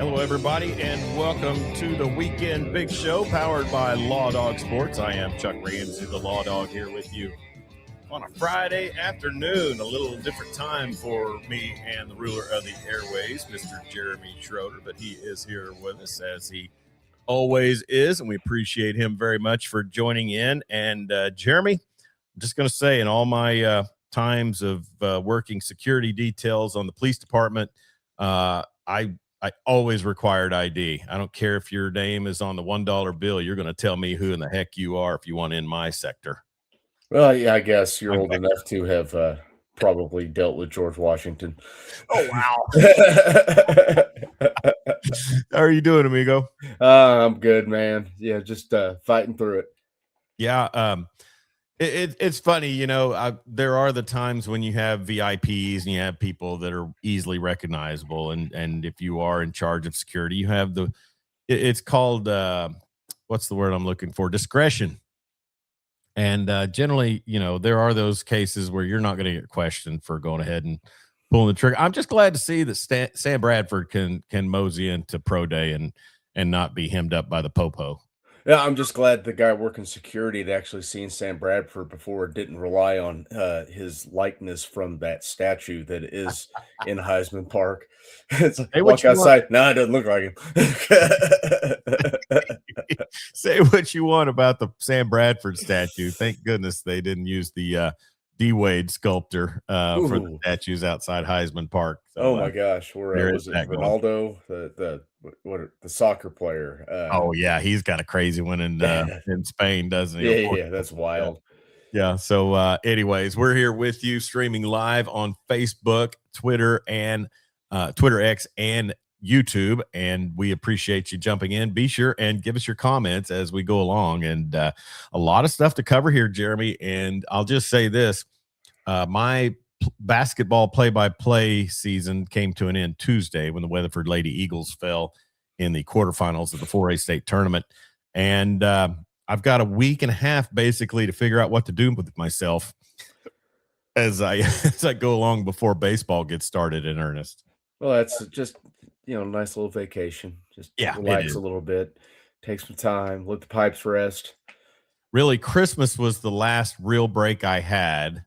Hello, everybody, and welcome to the Weekend Big Show powered by Lawdog Sports. I am Chuck Ramsey, the Lawdog, here with you on a Friday afternoon, a little different time for me and the ruler of the Airways, Mr. Jeremy Schroder, but he is here with us as he always is, and we appreciate him very much for joining in. And Jeremy, I'm just going to say, in all my times of working security details on the police department, I always required ID. I don't care if your name is on the $1 bill. You're going to tell me who in the heck you are if you want in my sector. Well, yeah, I guess you're old enough to have probably dealt with George Washington. Oh, wow. How are you doing, amigo? I'm good, man. Yeah, just fighting through it. Yeah, it's funny, you know, there are the times when you have VIPs and you have people that are easily recognizable. And if you are in charge of security, you have it's called, what's the word I'm looking for? Discretion. And generally, you know, there are those cases where you're not going to get questioned for going ahead and pulling the trigger. I'm just glad to see that Sam Bradford can mosey into pro day and not be hemmed up by the popo. Yeah, I'm just glad the guy working security had actually seen Sam Bradford before, didn't rely on his likeness from that statue that is in Heisman Park. It's like, Hey, walk outside. No, it doesn't look like him. Say what you want about the Sam Bradford statue. Thank goodness they didn't use the D Wade sculptor for the statues outside Heisman Park. So, oh my gosh, where was it Ronaldo, the soccer player? Oh yeah, he's got a crazy one in Spain, doesn't he? Yeah, that's wild. Yeah. So, anyways, we're here with you, streaming live on Facebook, Twitter, and Twitter X and YouTube, and we appreciate you jumping in. Be sure and give us your comments as we go along, and a lot of stuff to cover here, Jeremy. And I'll just say this: my basketball play-by-play season came to an end Tuesday when the Weatherford Lady Eagles fell in the quarterfinals of the 4A state tournament, and I've got a week and a half basically to figure out what to do with myself as I go along before baseball gets started in earnest. Well, that's just, nice little vacation. Just relax a little bit, take some time, let the pipes rest. Really, Christmas was the last real break I had,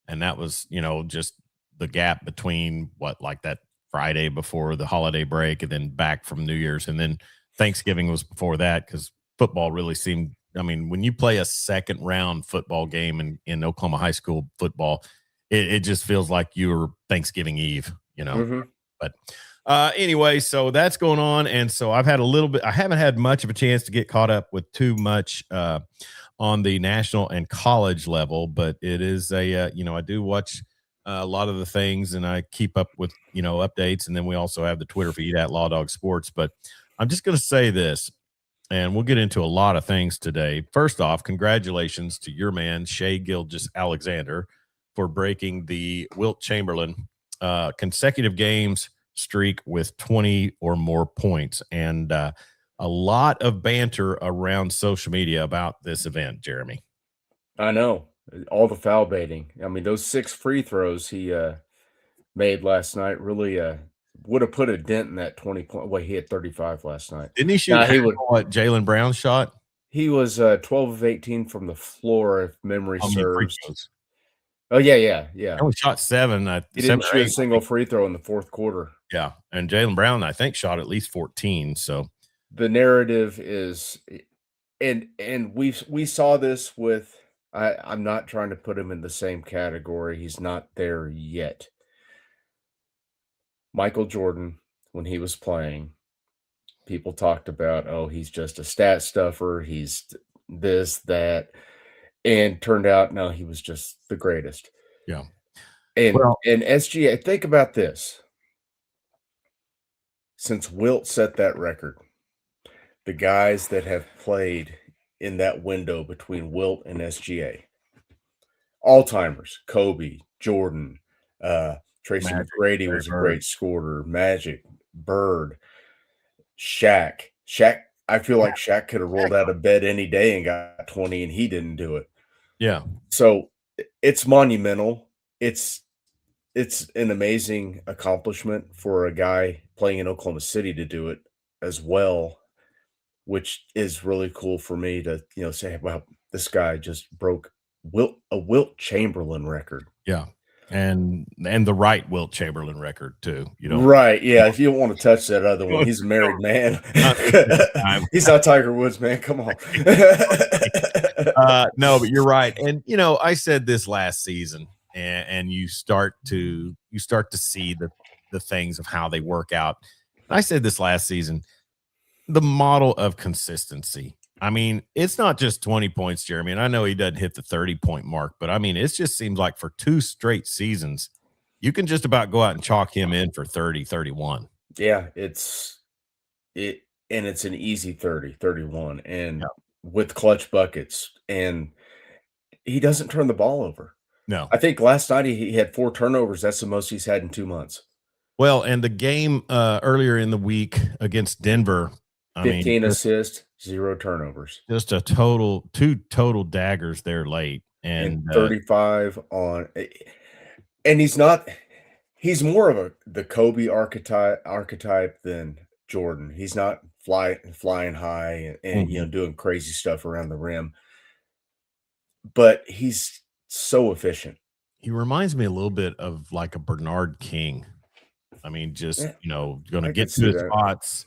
and that was, just the gap between like that Friday before the holiday break and then back from New Year's, and then Thanksgiving was before that because football really seemed, when you play a second round football game in Oklahoma high school football, it just feels like you're Thanksgiving Eve, Mm-hmm. But anyway, so that's going on. And so I haven't had much of a chance to get caught up with too much on the national and college level, but it is I do watch a lot of the things and I keep up with, updates. And then we also have the Twitter feed at Lawdog Sports. But I'm just going to say this, and we'll get into a lot of things today. First off, congratulations to your man, Shea Gilgeous-Alexander, for breaking the Wilt Chamberlain consecutive games streak with 20 or more points. And a lot of banter around social media about this event, Jeremy. I know. All the foul baiting. Those 6 free throws he made last night really would have put a dent in that 20 point. Well, he had 35 last night. Didn't he shoot what Jaylen Brown shot? He was 12 of 18 from the floor, if memory serves. Oh, yeah. He only shot 7. He didn't shoot a single free throw in the fourth quarter. Yeah, and Jaylen Brown, I think, shot at least 14. So the narrative is, and we saw this with. I'm not trying to put him in the same category. He's not there yet. Michael Jordan, when he was playing, people talked about, oh, he's just a stat stuffer. He's this, that. And turned out, no, he was just the greatest. Yeah. And SGA, think about this. Since Wilt set that record, the guys that have played in that window between Wilt and SGA, all-timers, Kobe, Jordan, Tracy McGrady was a great scorer, Magic, Bird, Shaq. I feel like Shaq could have rolled out of bed any day and got 20, and he didn't do it. Yeah. So it's monumental. It's it's an amazing accomplishment for a guy playing in Oklahoma City to do it as well, which is really cool for me to, say, "Wow, this guy just broke Wilt Chamberlain record." Yeah. And the right Wilt Chamberlain record too. You don't Right, yeah, if you don't wanna touch that other one, want he's a married man. not this time. He's not Tiger Woods, man, come on. No, but you're right. And I said this last season, and you start to see the things of how they work out. I said this last season, the model of consistency. I mean, it's not just 20 points, Jeremy. And I know he doesn't hit the 30-point mark, but I mean, it just seems like for 2 straight seasons, you can just about go out and chalk him in for 30, 31. Yeah, it's an easy 30, 31, Yeah. and with clutch buckets, and he doesn't turn the ball over. No. I think last night he had 4 turnovers, that's the most he's had in 2 months. Well, and the game earlier in the week against Denver, I mean, 15 assists, 0 turnovers, just two total daggers there late. and And 35 on and he's more of the Kobe archetype than Jordan. He's not flying high and Mhm. doing crazy stuff around the rim, but he's so efficient. He reminds me a little bit of like a Bernard King. I mean, just, Yeah, going to I could get to see his that. spots,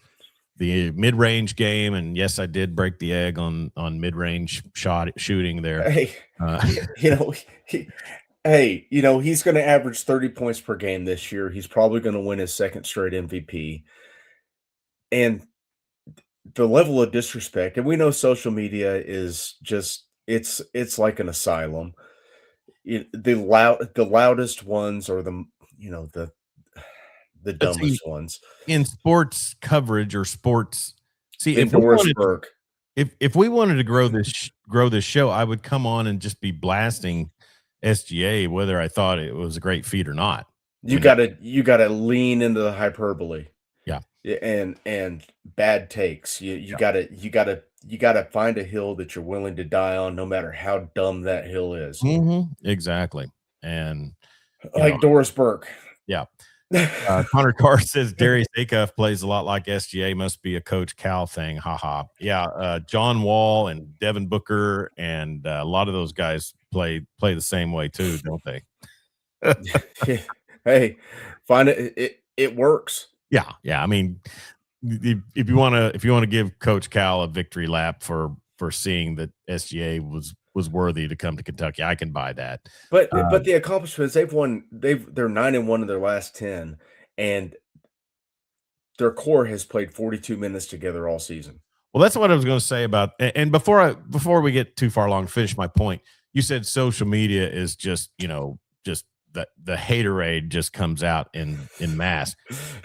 the mid-range game. And yes, I did break the egg on mid-range shooting there. Hey, Uh, you know, he, hey, he's going to average 30 points per game this year. He's probably going to win his second straight MVP. And the level of disrespect, and we know social media is just it's like an asylum. The loudest ones are the but see, dumbest ones. in sports coverage or sports, see, Then Doris Burke. if we wanted to grow this show, I would come on and just be blasting SGA, whether I thought it was a great feat or not. I You mean, that, gotta you gotta lean into the hyperbole. yeah, And bad takes. You yeah, gotta find a hill that you're willing to die on, no matter how dumb that hill is. exactly. And you know, Like Doris Burke. yeah. Connor Carr says Darius Acuff plays a lot like SGA. Must be a Coach Cal thing. Haha. Yeah. John Wall and Devin Booker and a lot of those guys play the same way too, don't they? Hey, find it works. Yeah. Yeah. I mean, if you want to give Coach Cal a victory lap for seeing that SGA was worthy to come to Kentucky, I can buy that. But the accomplishments they're 9-1 in their last 10, and their core has played 42 minutes together all season. Well, that's what I was going to say about. And before we get too far along, finish my point. You said social media is just just the haterade just comes out in mass.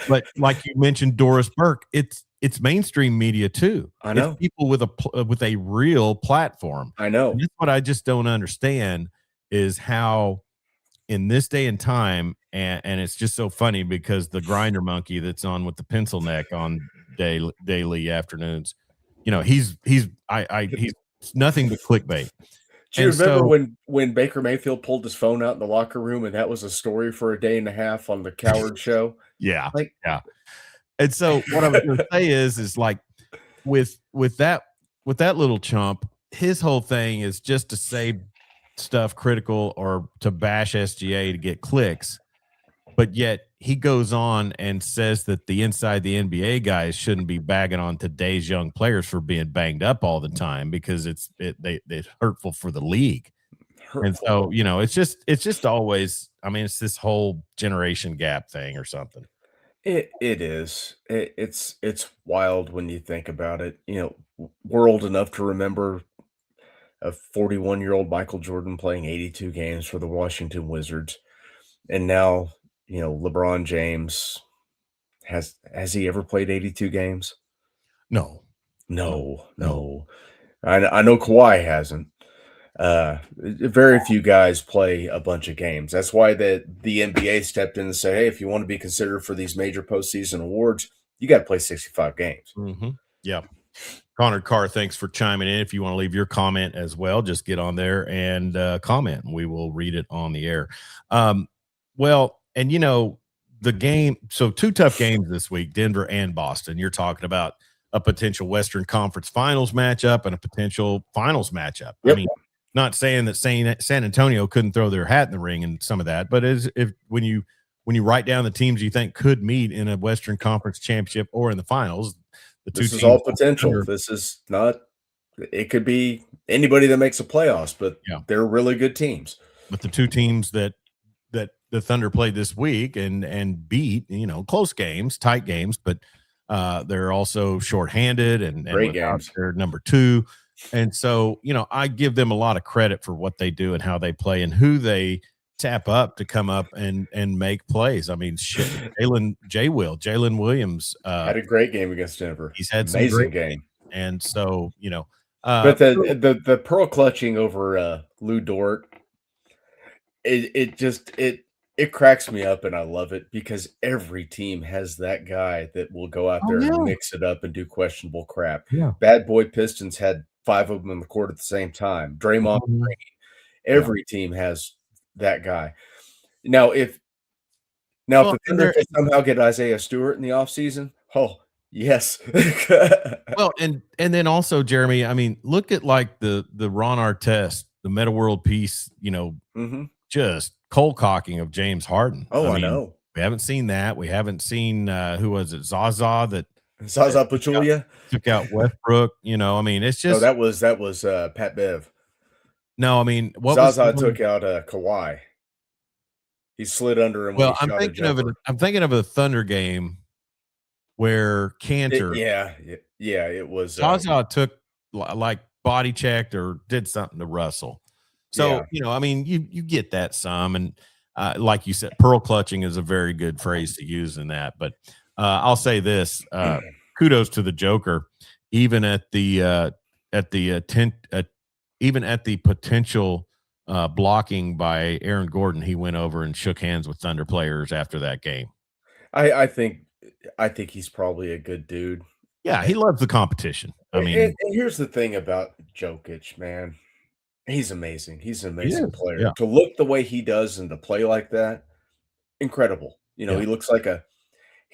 But like you mentioned, Doris Burke, it's mainstream media too. I It's know. people with a real platform. I And know. that's what I just don't understand is how in this day and time, and it's just so funny because the grinder monkey that's on with the pencil neck on daily afternoons, he's nothing but clickbait. Do you And remember so when Baker Mayfield pulled his phone out in the locker room and that was a story for a day and a half on the Coward Show? yeah, Like, yeah. And so what I was going to say is like with that little chump, his whole thing is just to say stuff critical or to bash SGA to get clicks. But yet he goes on and says that the inside the NBA guys shouldn't be bagging on today's young players for being banged up all the time because it's hurtful for the league. And hurtful. so, it's just always, I mean, it's this whole generation gap thing or something. It is. It's wild when you think about it. We're old enough to remember a 41-year-old Michael Jordan playing 82 games for the Washington Wizards. And now, LeBron James has he ever played 82 games? No, no, No, no. no. I know Kawhi hasn't. Very few guys play a bunch of games. That's why the NBA stepped in and said, "Hey, if you want to be considered for these major postseason awards, you got to play 65 games." Yeah. Connor Carr, thanks for chiming in. If you want to leave your comment as well, just get on there and comment. We will read it on the air. Well, And the game. So two tough games this week, Denver and Boston. You're talking about a potential Western Conference Finals matchup and a potential Finals matchup. I Yep. mean, not saying that San Antonio couldn't throw their hat in the ring and some of that, but when you write down the teams you think could meet in a Western Conference championship or in the finals, the two This is teams all potential. This is not it could be anybody that makes the playoffs, but yeah, they're really good teams. but the two teams that the Thunder played this week and beat, close games, tight games, but they're also shorthanded and Great without games. their number two. And so, I give them a lot of credit for what they do and how they play and who they tap up to come up and make plays. I mean, Jalen Williams, Had a great game against Denver. he's had some Amazing great games. game. And so, But the pearl clutching over Lou Dort, it cracks me up and I love it because every team has that guy that will go out oh there and yeah, mix it up and do questionable crap. yeah, Bad Boy Pistons had 5 of them on the court at the same time. Draymond, mhm, yeah. every team has that guy. Now if Well, the Thunder can somehow get Isaiah Stewart in the offseason, oh, yes. Well, and then also, Jeremy, I mean, look at like the Ron Artest, the Meta World Peace, Mhm. just cold cocking of James Harden. I Oh, I mean, know. we haven't seen that. We haven't seen who was it, Zaza that Zaza Pachulia? took out Westbrook. I mean, it's No, just that was, Pat Bev. no. I mean, what was the Zaza one? took out, Kawhi. He slid under him when he Well, shot a jumper. I'm thinking of a Thunder game where Cantor Yeah, it was, Zaza took like body checked or did something to Russell. So, yeah. I mean, you get that some, and like you said, pearl clutching is a very good phrase to use in that. But I'll say this: kudos to the Joker, even at the even at the potential blocking by Aaron Gordon, he went over and shook hands with Thunder players after that game. I I think I think he's probably a good dude. Yeah, he And loves the competition. I and mean, here's the thing about Jokic, man. He's amazing. He's an he amazing is. player. Yeah, To look the way he does and to play like that, incredible. yeah, He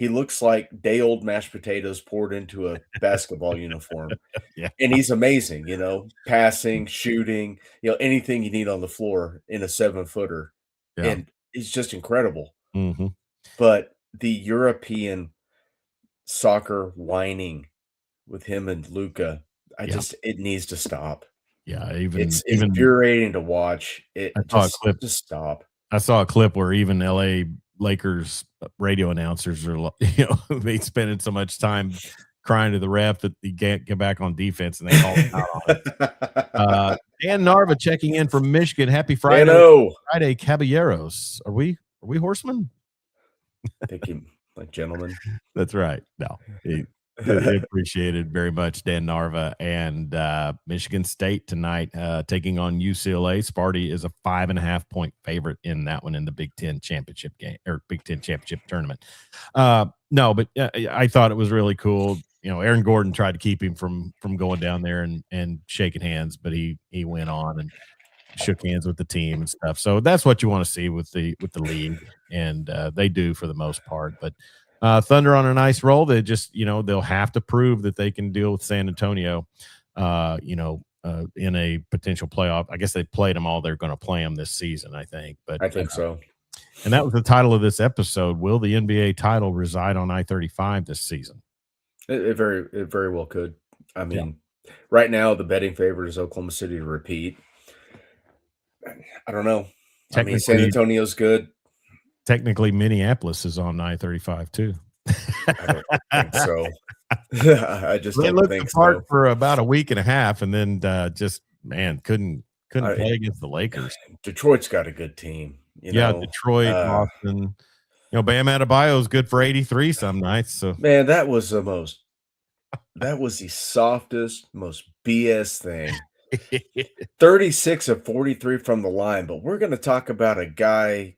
looks like day old mashed potatoes poured into a basketball uniform. yeah, And he's amazing, passing, shooting, anything you need on the floor in a 7-footer. yeah. And he's just incredible. Hmm. But the European soccer whining with him and Luca, Yeah, it needs to stop. yeah. It's Even infuriating to watch. I It saw a clip. just stop. I saw a clip where even LA Lakers radio announcers are, they spending so much time crying to the ref that he can't get back on defense, and they call him out on it. Dan Narva checking in from Michigan. Happy Dano. Friday, Caballeros. Are we horsemen? Thank you, like gentlemen. That's right. No, he appreciated very much Dan Narva and Michigan State tonight taking on UCLA. Sparty is a 5.5-point favorite in that one in the Big Ten championship game or Big Ten championship tournament. No, but I thought it was really cool. Aaron Gordon tried to keep him from going down there and shaking hands, but he went on and shook hands with the team and stuff. So that's what you want to see with the league, and they do for the most part. But Thunder on a nice roll. They just, they'll have to prove that they can deal with San Antonio, in a potential playoff. I guess they played them all. They're going to play them this season, I think. But I think so. and that was the title of this episode. Will the NBA title reside on I-35 this season? It very well could. I Yeah. mean, right now the betting favorite is Oklahoma City to repeat. I don't know. I mean, San Antonio's good. Technically, Minneapolis is on I-35 too. I don't think so. I just They don't looked think apart so. for about a week and a half, and then just couldn't play against the Lakers. Detroit's got a good team. Yeah, Detroit, Boston. Bam Adebayo is good for 83 some nights. So man, that was the softest, most BS thing. 36 of 43 from the line, but we're going to talk about a guy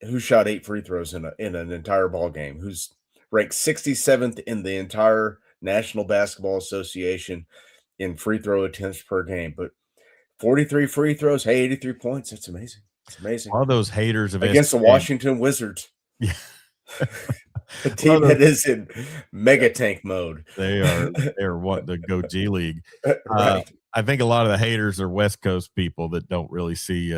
who shot 8 free throws in an entire ball game, who's ranked 67th in the entire National Basketball Association in free throw attempts per game. But 43 free throws, hey, 83 points. That's amazing. It's amazing. All those haters of Against the SGA. Washington Wizards. Yeah. A team that is in mega tank mode. They're wanting to go G League. Right. I think a lot of the haters are West Coast people that don't really see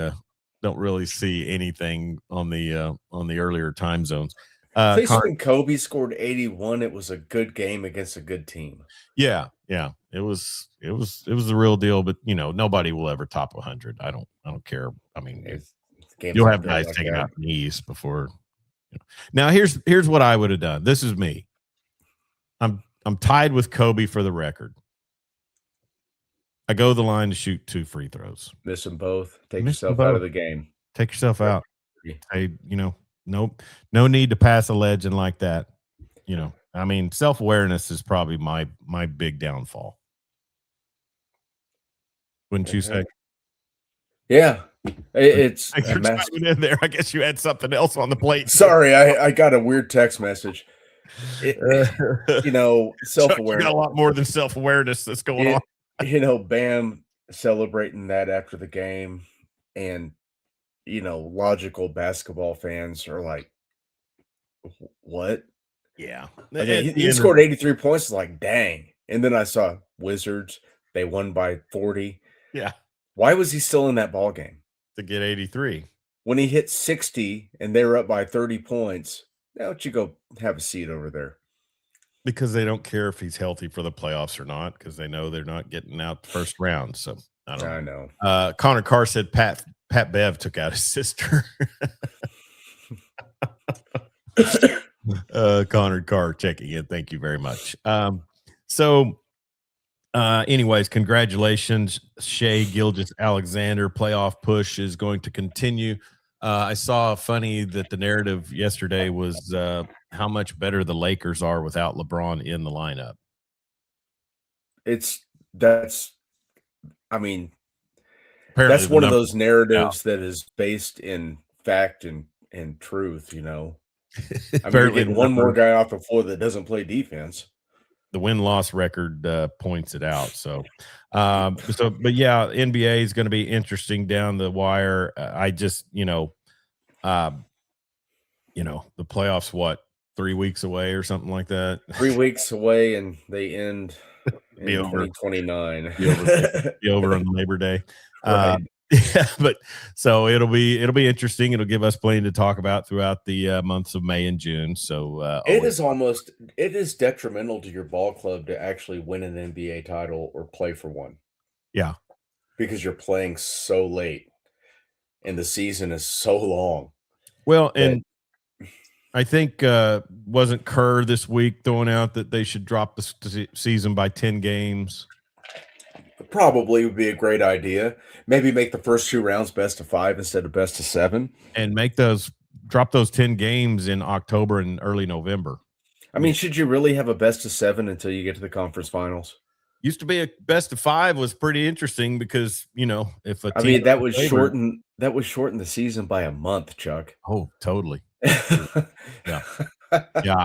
anything on the earlier time zones. At least when Kobe scored 81, it was a good game against a good team. Yeah. It was the real deal, but nobody will ever top 100. I don't care. I mean, you'll have guys like taking out knees before. Now here's what I would have done. This is me. I'm tied with Kobe for the record. I go to the line to shoot 2 free throws. Miss them both. Take yourself out of the game. Take yourself out. Nope. No need to pass a legend like that. I mean, self-awareness is probably my big downfall. Wouldn't you say? Yeah. It's in there. I guess you had something else on the plate. Sorry, I got a weird text message. Self-awareness. You got a lot more than self-awareness that's going on. Bam celebrating that after the game, and logical basketball fans are like, what? Yeah. He scored 83 points. Like, dang. And then I saw Wizards. They won by 40. Yeah. Why was he still in that ball game? To get 83. When he hit 60 and they were up by 30 points, why don't you go have a seat over there? Because they don't care if he's healthy for the playoffs or not, because they know they're not getting out the first round. So I know. Connor Carr said Pat Bev took out his sister. Connor Carr checking in. Thank you very much. Anyways, congratulations, Shea Gilgeous-Alexander. Playoff push is going to continue. I saw funny that the narrative yesterday was how much better the Lakers are without LeBron in the lineup. That's one of those narratives that is based in fact and truth, you're getting one more guy off the floor that doesn't play defense. The win-loss record points it out. But yeah, NBA is going to be interesting down the wire. I just, the playoffs, 3 weeks away or something like that? 3 weeks away, and they end in 2029. Be over on Labor Day. Right. Yeah, but so it'll be interesting. It'll give us plenty to talk about throughout the months of May and June. So it is detrimental to your ball club to actually win an NBA title or play for one. Yeah, because you're playing so late, and the season is so long. Well, and I think wasn't Kerr this week throwing out that they should drop the season by 10 games? Probably would be a great idea. Maybe make the first 2 rounds best of 5 instead of best of 7, and drop those 10 games in October and early November. I mean, should you really have a best of 7 until you get to the conference finals? Used to be a best of 5 was pretty interesting because if a team that would shorten the season by a month, Chuck. Oh, totally. Yeah. Yeah,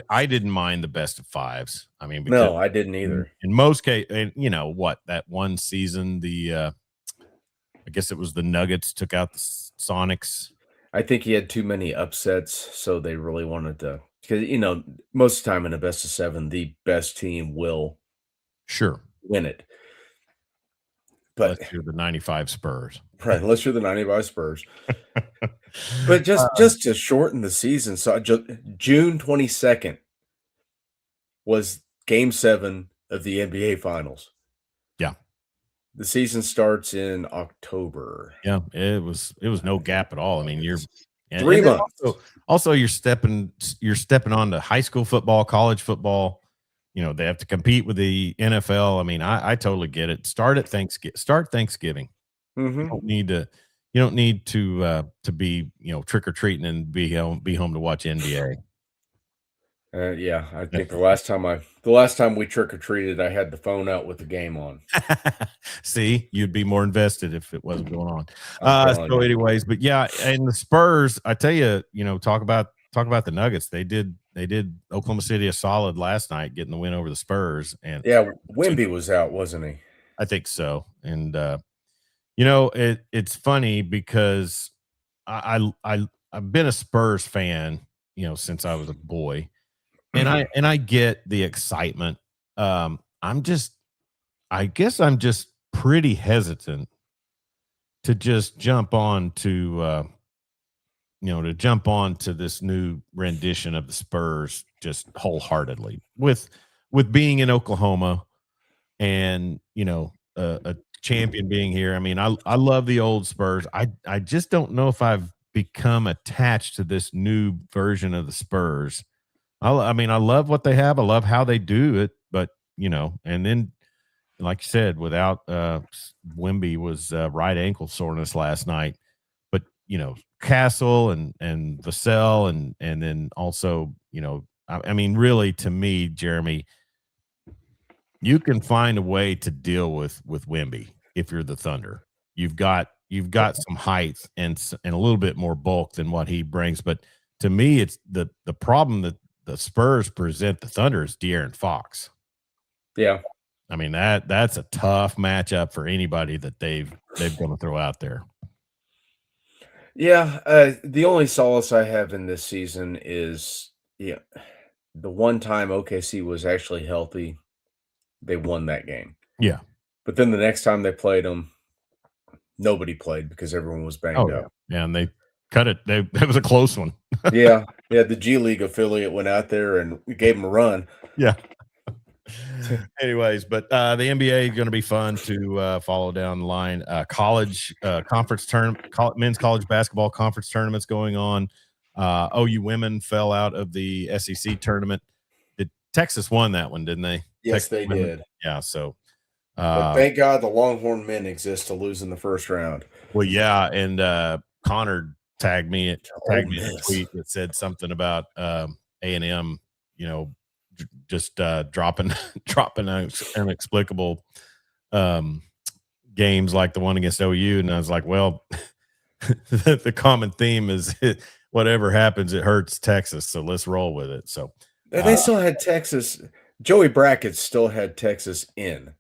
I didn't mind the best of 5s. I mean, no, I didn't either. In most cases, and that one season, I guess it was the Nuggets took out the Sonics. I think he had too many upsets, so they really wanted to, because most of the time in a best of 7, the best team will win it. But unless you're the 95 Spurs. Right, unless you're the 95 Spurs. But just to shorten the season, so June 22nd was Game 7 of the NBA Finals. Yeah. The season starts in October. Yeah, it was no gap at all. I mean, you're 3 months. Also, you're stepping on to high school football, college football. They have to compete with the NFL. I mean, I totally get it. Start Thanksgiving. Mm-hmm. You don't need to be trick or treating and be home to watch NBA. Yeah, I think the last time we trick or treated, I had the phone out with the game on. See, you'd be more invested if it wasn't going on. Anyways, but yeah, and the Spurs, I tell you, talk about the Nuggets. They did Oklahoma City a solid last night, getting the win over the Spurs. And yeah, Wemby was out, wasn't he? I think so. And it's funny because I've been a Spurs fan, since I was a boy, and I Mhm. and I get the excitement. I'm just I guess I'm just pretty hesitant to just jump on to this new rendition of the Spurs just wholeheartedly with being in Oklahoma and a champion being here. I mean, I love the old Spurs. I just don't know if I've become attached to this new version of the Spurs. I mean, I love what they have. I love how they do it, but and then like you said, without Wimby was right ankle soreness last night, but Castle and Vassell and then also I mean, really to me, Jeremy, you can find a way to deal with Wimby if you're the Thunder. You've got some height and a little bit more bulk than what he brings, but to me, it's the problem that the Spurs present the Thunder is De'Aaron Fox. Yeah. I mean that's a tough matchup for anybody that they've going to throw out there. Yeah, the only solace I have in this season is, yeah, the one time OKC was actually healthy, they won that game. Yeah. But then the next time they played them, nobody played because everyone was banged Oh yeah. up. Yeah, and they cut it. That was a close one. Yeah, yeah, the G League affiliate went out there and we gave them a run. Yeah. Anyways, but the NBA is going to be fun to follow down the line. College conference tournament, men's college basketball conference tournaments going on. OU women fell out of the SEC tournament. Texas won that one, didn't they? Yes, Texas they women. did. Yeah. So, But thank God the Longhorn men exist to lose in the first round. well, yeah, and Connor tagged Ole me in a Miss. tweet that said something about A&M, just dropping dropping inexplicable um, games like the one against OU, and I was like, well, the common theme is whatever happens, it hurts Texas, so let's roll with it. So, They still had Texas. Joey Brackett still had Texas in,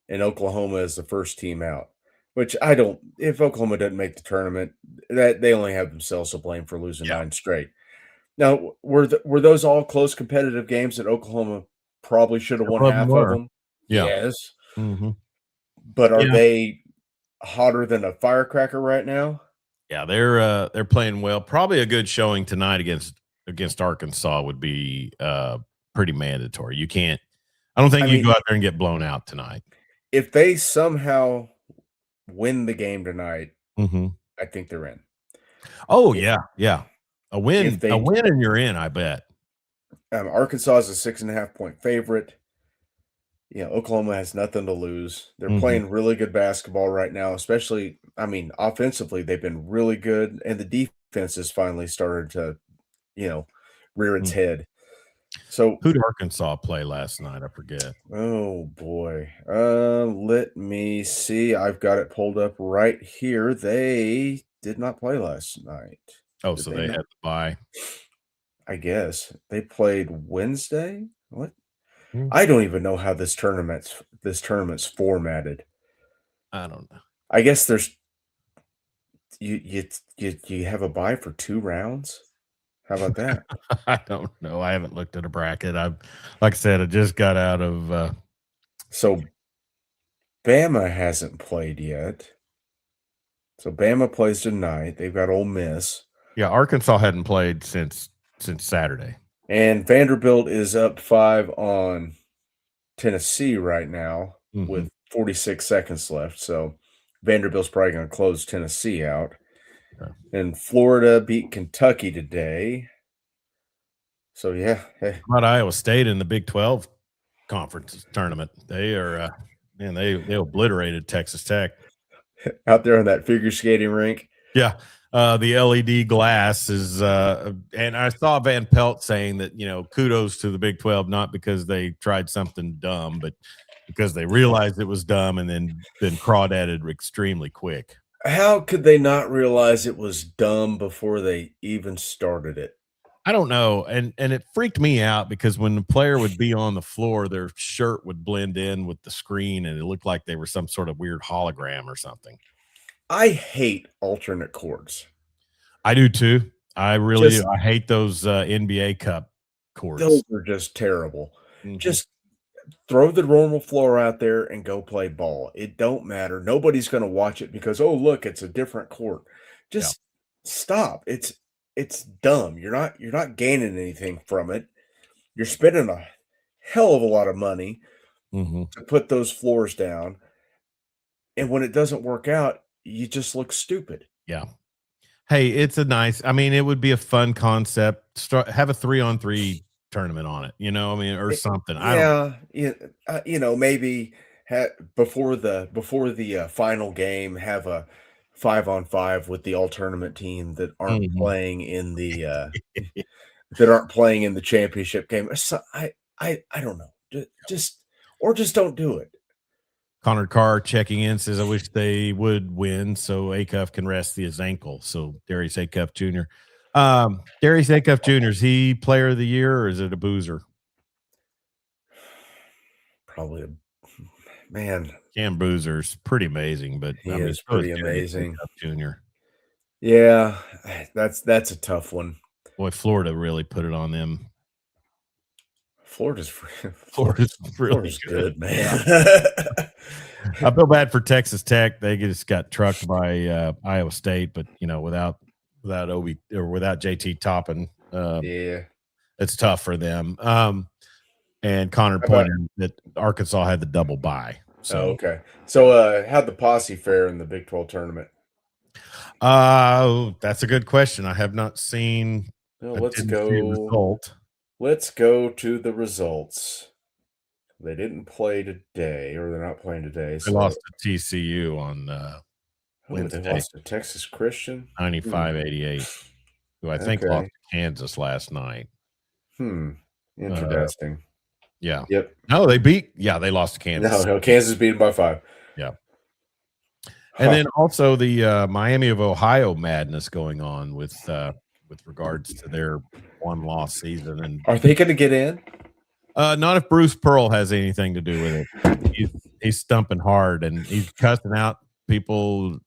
and Oklahoma as the first team out. Which I don't. If Oklahoma doesn't make the tournament, that they only have themselves to blame for losing yeah, 9 straight. Now, were those all close competitive games that Oklahoma probably should have won couple of them half of were, them? yeah, Yes, hmm but are yeah, they hotter than a firecracker right now? yeah. They're playing well. Probably a good showing tonight against Arkansas would be pretty mandatory. You can't. I don't I think you mean, go out there and get blown out tonight. if they somehow win the game tonight, Hmm. I think they're in. Oh I- yeah, yeah. A If win, a they win, and you're in. I bet. Arkansas is a 6.5 point favorite. Oklahoma has nothing to lose. They're Hmm. playing really good basketball right now, especially, I mean, offensively, they've been really good, and the defense has finally started to, you know, rear its head. So, Who did Arkansas play last night? I forget. oh boy. Let me see. I've got it pulled up right here. They did not play last night. Oh, Did so they they had not? to buy. I guess. They played Wednesday? What? Hmm, I don't even know how this tournament's formatted. I don't know. I guess there's you have a bye for 2 rounds? How about that? I don't know. I haven't looked at a bracket. Like I said, I just got out of. So Bama hasn't played yet. So Bama plays tonight. They've got Ole Miss. Yeah, Arkansas hadn't played since Saturday. And Vanderbilt is up 5 on Tennessee right now Hmm. with 46 seconds left. So Vanderbilt's probably going to close Tennessee out. Yeah. And Florida beat Kentucky today. So yeah, hey, How about Iowa State in the Big 12 conference tournament? They are, man, they obliterated Texas Tech. out there on that figure skating rink. Yeah. The LED glass is, and I saw Van Pelt saying that, kudos to the Big 12, not because they tried something dumb, but because they realized it was dumb and then crawdadded extremely quick. How could they not realize it was dumb before they even started it? I don't know, and it freaked me out because when the player would be on the floor, their shirt would blend in with the screen, and it looked like they were some sort of weird hologram or something. I hate alternate courts. I do too. I really do. Just I hate those NBA Cup those courts. are just terrible. Mhm. Just throw the normal floor out there and go play ball. It don't matter. Nobody's going to watch it because, oh, look, it's a different court. Yeah. Just stop. It's dumb. You're not gaining anything from it. You're spending a hell of a lot of money Mhm. to put those floors down, and when it doesn't work out, you just look stupid. Yeah. Hey, it's a nice, I mean, it would be a fun concept. Start have a 3-on-3 tournament on it, I mean, or It something. I don't. yeah, maybe before the final game, have a 5-on-5 with the all tournament team Mhm. that aren't playing in the championship game. So I don't know. Just don't do it. Connor Carr checking in says, "I wish they would win so Acuff can rest his ankle." So Darius Acuff Jr. Darius Acuff Jr. Is he player of the year or is it a boozer? Probably a man, Cam Boozer's pretty amazing, but I he mean, is so is pretty Darius amazing. Acuff Jr. Yeah, that's a tough one. Boy, Florida really put it on them. Florida's Florida's really Florida's good. good, Yeah. man. I feel bad for Texas Tech. They just got trucked by Iowa State, but without Obi or without JT Toppin, Yeah. it's tough for them. And Connor How about pointed that Arkansas had the double bye. Oh, So, okay. So, how'd the posse fare in the Big 12 tournament? that's a good question. I have not seen. Well, I let's didn't see a go. result. Let's go to the results. They didn't play today, or they're not playing today. They So, lost to TCU on oh, they Wednesday, lost to Texas Christian. 95-88, who I think lost Okay. to Kansas last night. Hmm. Uh, Interesting. yeah. Yep. No, they beat. Yeah, they lost to No, Kansas. no. Kansas beat them by 5. Yeah. And Huh. then also the Miami of Ohio madness going on with regards to their one loss season, and Are they going to get in? not if Bruce Pearl has anything to do with it. He's stumping hard and he's cussing out people,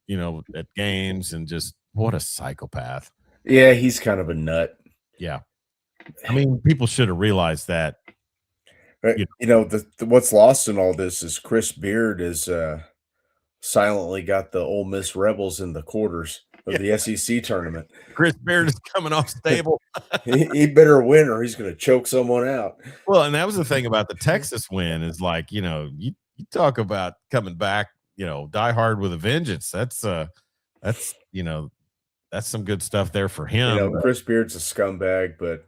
at games, and just what a psychopath. Yeah, he's kind of a nut. Yeah, I mean, people should have realized that. But, You what's lost in all this is Chris Beard is silently got the Ole Miss Rebels in the quarters know, of the SEC tournament. Chris Beard is coming off stable. He better win or he's going to choke someone out. Well, and that was the thing about the Texas win is like, you talk about coming back, die hard with a vengeance. That's some good stuff there for him. Chris Beard's a scumbag, but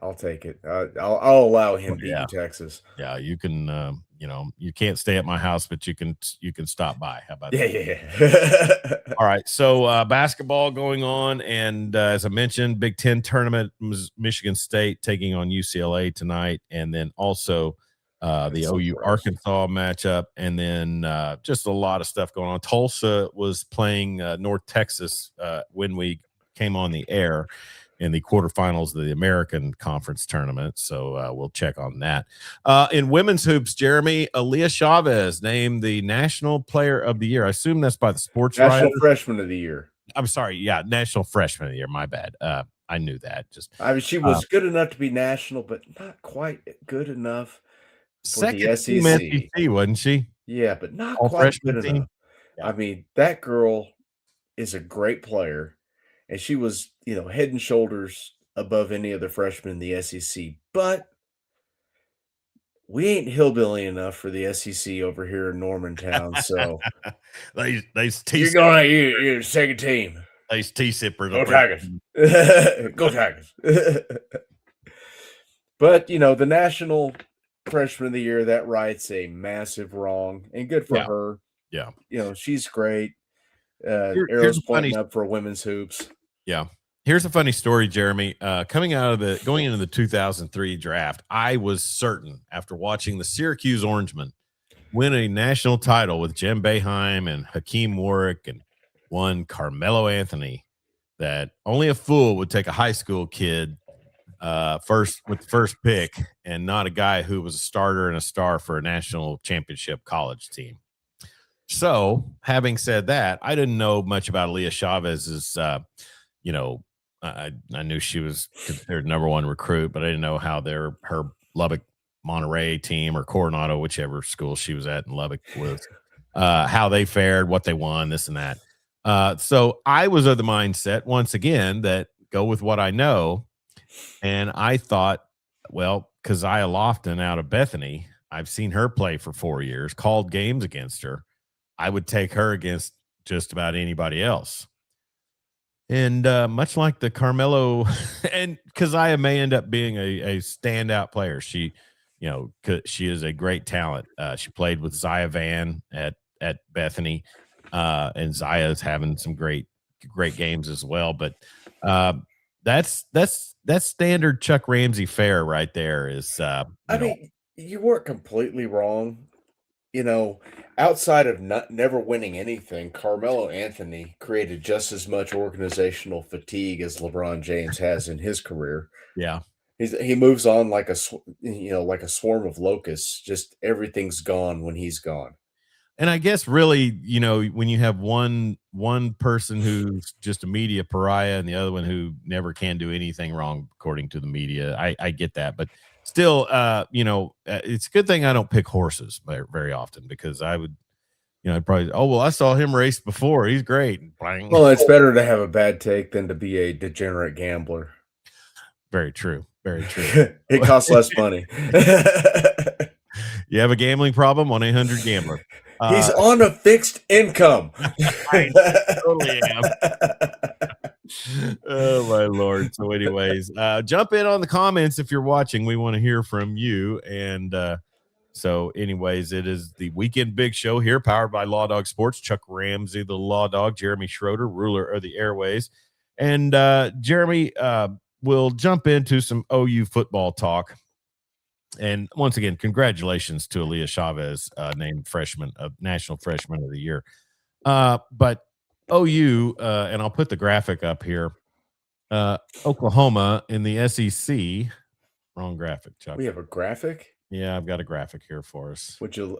I'll take it. I'll allow him Yeah. beating Texas. Yeah, you can, you can't stay at my house, but you can stop by. How about Yeah, that? yeah. All right. So basketball going on, and as I mentioned, Big Ten tournament, Michigan State taking on UCLA tonight, and then also the so OU gross. Arkansas matchup, and then just a lot of stuff going on. Tulsa was playing North Texas when we came on the air in the quarterfinals of the American Conference tournament. So we'll check on that. In women's hoops, Jeremy, Aaliyah Chavez named the National Player of the Year. I assume that's by the sports National writers. Freshman of the Year. I'm sorry. Yeah, National Freshman of the Year. My bad. I knew that. Just I mean, she was good enough to be national, but not quite good enough for the second team SEC. SEC, wasn't she? Yeah, but not All quite good freshman team. enough. Yeah. I mean, that girl is a great player, and she was, head and shoulders above any other freshman in the SEC. But we ain't hillbilly enough for the SEC over here in Normantown, so These you're second team. these tea sippers. Go Tigers. Go Tigers. But the National Freshman of the Year, that right's a massive wrong, and good for her. Yeah. She's great. Here's Arrows a funny. pointing up for women's hoops. Yeah. Here's a funny story, Jeremy. Going into the 2003 draft, I was certain after watching the Syracuse Orangemen win a national title with Jem Boeheim and Hakeem Warwick and one Carmelo Anthony that only a fool would take a high school kid first with the first pick and not a guy who was a starter and a star for a national championship college team. So, having said that, I didn't know much about Aaliyah Chavez's you know, I knew she was considered number one recruit, but I didn't know how her Lubbock Monterey team or Coronado, whichever school she was at in Lubbock was, how they fared, what they won, this and that. So I was of the mindset once again that go with what I know. And I thought, well, Keziah Lofton out of Bethany, I've seen her play for 4 years, called games against her. I would take her against just about anybody else. And much like the Carmelo, and Keziah may end up being a standout player. She, she is a great talent. She played with Zaya Van at Bethany, and Zaya's having some great games as well. But that's standard Chuck Ramsey fare right there. Is mean, you weren't completely wrong. Outside of never winning anything, Carmelo Anthony created just as much organizational fatigue as LeBron James has in his career. Yeah. He moves on like a swarm of locusts. Just everything's gone when he's gone. And I guess really, when you have one person who's just a media pariah and the other one who never can do anything wrong according to the media, I get that, but still, it's a good thing I don't pick horses very often, because I would, I'd probably, I saw him race before. He's great. Bang. Well, it's better to have a bad take than to be a degenerate gambler. Very true. Very true. It costs less money. You have a gambling problem? 1-800-GAMBLER. He's on a fixed income. I totally am. Oh my Lord. So anyways, jump in on the comments if you're watching. We want to hear from you. And so anyways, it is the Weekend Big Show here, powered by Lawdog Sports. Chuck Ramsey, the Lawdog, Jeremy Schroder, ruler of the Airways. And Jeremy, we'll jump into some OU football talk. And once again, congratulations to Aaliyah Chavez, named National Freshman of the Year. But OU, and I'll put the graphic up here, Oklahoma in the SEC. Wrong graphic, Chuck. We have a graphic? Yeah, I've got a graphic here for us. Would you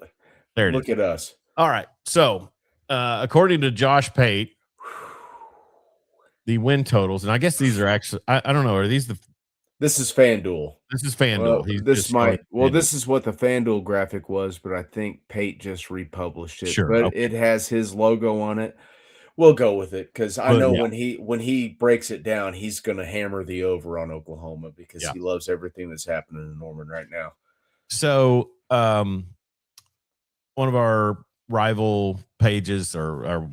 there? Look at us. All right. So, according to Josh Pate, the win totals, and I guess these are actually, I don't know, are these This is FanDuel. This is FanDuel. This is what the FanDuel graphic was, but I think Pate just republished it. Sure, but okay. It has his logo on it. We'll go with it because I know when he breaks it down, he's going to hammer the over on Oklahoma because he loves everything that's happening in Norman right now. So, one of our rival pages or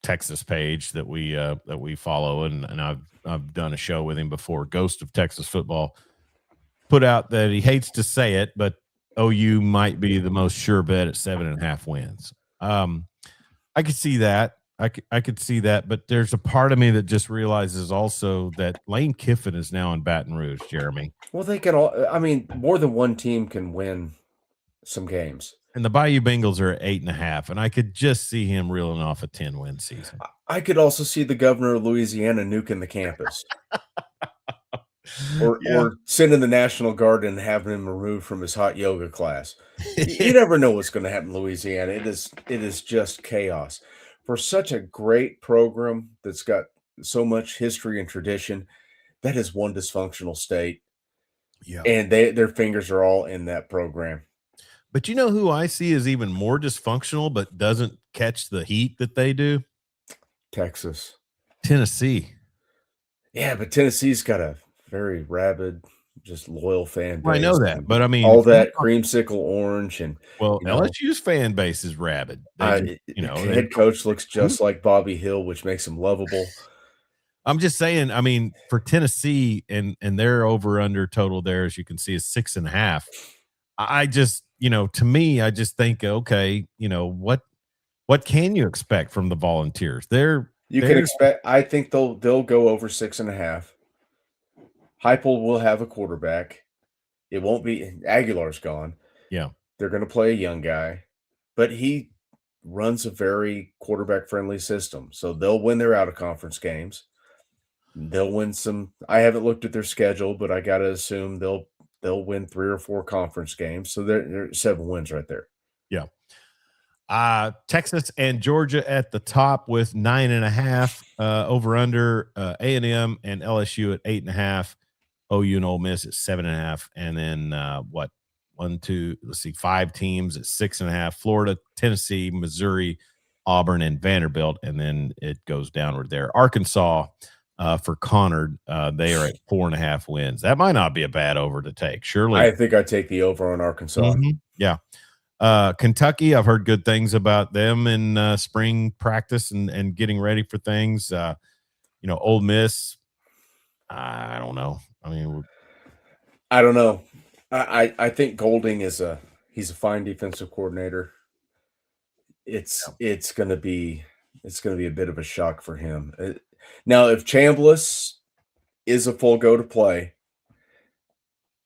Texas page that we follow, and I've done a show with him before, Ghost of Texas Football, put out that he hates to say it, but OU might be the most sure bet at 7.5 wins. I could see that. I could see that, but there's a part of me that just realizes also that Lane Kiffin is now in Baton Rouge, Jeremy. Well, they can all, I mean, more than one team can win some games. And the Bayou Bengals are at 8.5, and I could just see him reeling off a 10-win season. I could also see the governor of Louisiana nuking the campus. Or sending the National Guard and having him removed from his hot yoga class. You never know what's going to happen in Louisiana. It is just chaos. For such a great program that's got so much history and tradition, that is one dysfunctional state. Yeah. And their fingers are all in that program. But you know who I see is even more dysfunctional but doesn't catch the heat that they do? Texas. Tennessee. Yeah, but Tennessee's got a very rabid, just loyal fan base. Well, I know that, but I mean, all that creamsicle orange and LSU's fan base is rabid. The head coach looks just like Bobby Hill, which makes him lovable. I'm just saying, I mean, for Tennessee and their over under total there, as you can see, is 6.5. I just, to me, I just think, okay, what can you expect from the Volunteers? I think they'll go over 6.5. Heupel will have a quarterback. It won't be Aguilar's gone. Yeah. They're going to play a young guy, but he runs a very quarterback friendly system. So they'll win their out of conference games. They'll win some. I haven't looked at their schedule, but I got to assume they'll win 3 or 4 conference games. So they're 7 wins right there. Yeah. Texas and Georgia at the top with 9.5 over under. A&M and LSU at 8.5. OU and Ole Miss at 7.5, and then five teams at 6.5. Florida, Tennessee, Missouri, Auburn, and Vanderbilt, and then it goes downward there. Arkansas for Conard, they are at 4.5 wins. That might not be a bad over to take. Surely, I think I take the over on Arkansas. Yeah. Kentucky, I've heard good things about them in spring practice and getting ready for things. Ole Miss, I don't know. I don't know. I think Golding he's a fine defensive coordinator. It's gonna be a bit of a shock for him. Now, if Chambliss is a full go to play,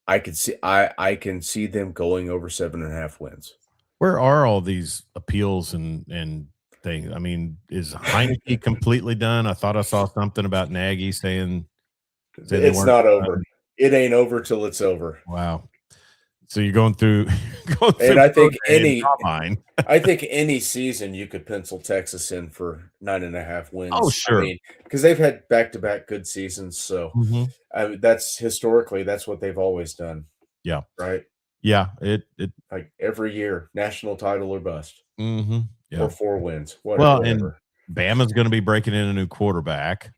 I can see them going over 7.5 wins. Where are all these appeals and things? I mean, is Heineke completely done? I thought I saw something about Nagy saying it's not over. It ain't over till it's over. Wow. So you're going through and I think any season you could pencil Texas in for 9.5 wins. Oh, sure. Because they've had back-to-back good seasons. So that's historically, that's what they've always done. Yeah. Right. Yeah. It like every year, national title or bust. Yeah. Or 4 wins. Whatever. And Bama's going to be breaking in a new quarterback.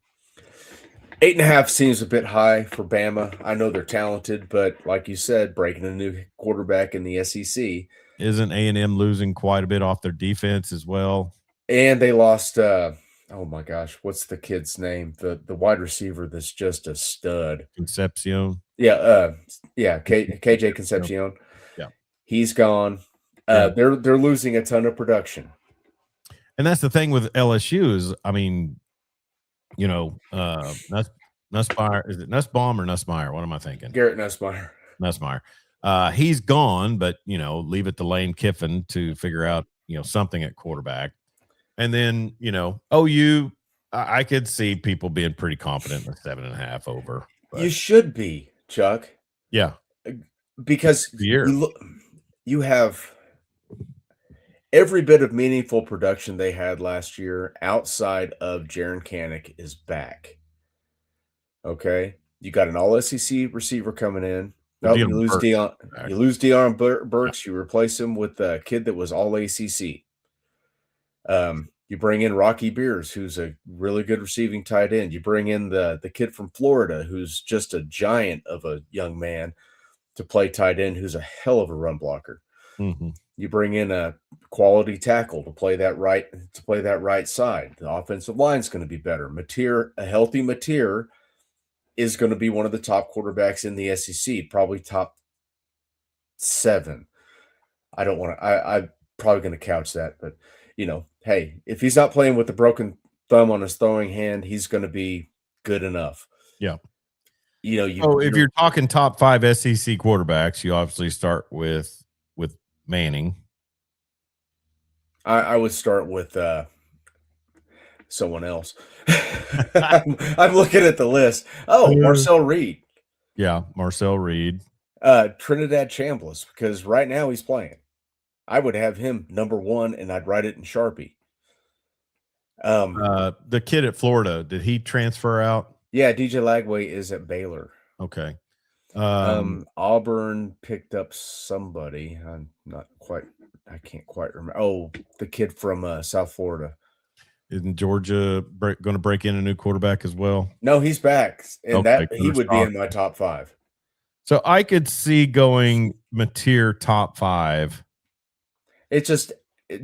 8.5 seems a bit high for Bama. I know they're talented, but like you said, breaking a new quarterback in the SEC. Isn't A&M losing quite a bit off their defense as well? And they lost, oh my gosh, what's the kid's name? The wide receiver that's just a stud. Concepcion. Yeah, KJ Concepcion. Yeah. He's gone. They're losing a ton of production. And that's the thing with LSU is, Nussmeyer, is it Nussbaum or Nussmeyer? What am I thinking? Garrett Nussmeyer. He's gone, but leave it to Lane Kiffin to figure out, something at quarterback. And then, OU, I could see people being pretty confident with 7.5 over. But. You should be, Chuck. Yeah. Because you have every bit of meaningful production they had last year outside of Jaron Kanek is back. Okay. You got an all SEC receiver coming in. You lose Deion Burks. You replace him with a kid that was all ACC. You bring in Rocky Beers, who's a really good receiving tight end. You bring in the kid from Florida, who's just a giant of a young man, to play tight end, who's a hell of a run blocker. You bring in a quality tackle to play that right side. The offensive line is going to be better. A healthy Mateer is going to be one of the top quarterbacks in the SEC, probably top 7. I'm probably going to couch that, but hey, if he's not playing with a broken thumb on his throwing hand, he's going to be good enough. Yeah. If you're talking top 5 SEC quarterbacks, you obviously start with Manning. I would start with someone else. I'm looking at the list. Oh, Marcel Reed. Yeah, Marcel Reed. Trinidad Chambliss, because right now he's playing. I would have him number 1, and I'd write it in Sharpie. The kid at Florida, did he transfer out? Yeah, DJ Lagway is at Baylor. Okay. Auburn picked up somebody. I can't quite remember. Oh, the kid from South Florida. Isn't Georgia going to break in a new quarterback as well? No, he's back, and he would be in my top 5. So I could see going Mateer top 5. It's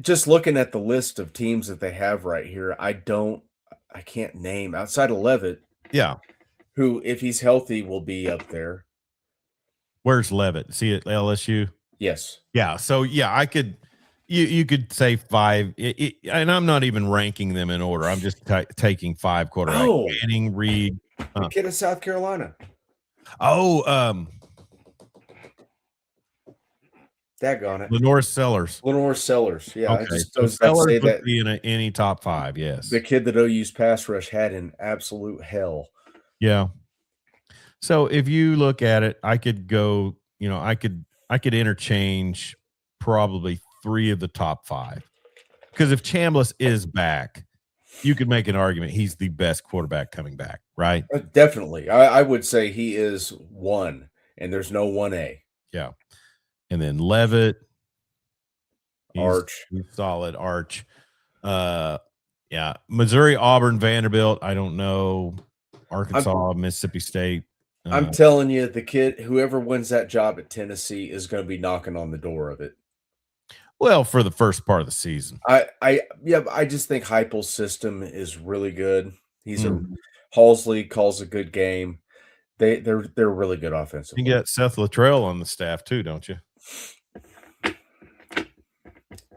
just looking at the list of teams that they have right here. I can't name outside of Levitt. Yeah, who, if he's healthy, will be up there. Where's Levitt? See at LSU? Yes. Yeah. So yeah, I could. You could say 5, and I'm not even ranking them in order. I'm just taking 5 quarterbacks. Oh, Manning, Reed, the kid of South Carolina. Oh, daggone it, Lenore Sellers. Yeah, okay. I just so was Sellers about to say would that be in any top 5. Yes, the kid that OU's pass rush had in absolute hell. Yeah. So if you look at it, I could go. I could interchange probably 3 of the top 5. Because if Chambliss is back, you could make an argument he's the best quarterback coming back, right? Definitely. I would say he is 1, and there's no 1A. Yeah. And then Levitt, he's Arch. solid. Arch. Yeah. Missouri, Auburn, Vanderbilt. I don't know. Arkansas, Mississippi State. I'm telling you, the kid, whoever wins that job at Tennessee is going to be knocking on the door of it. Well, for the first part of the season. I just think Heupel's system is really good. Halsley calls a good game. They're really good offensively. You got Seth Luttrell on the staff too, don't you?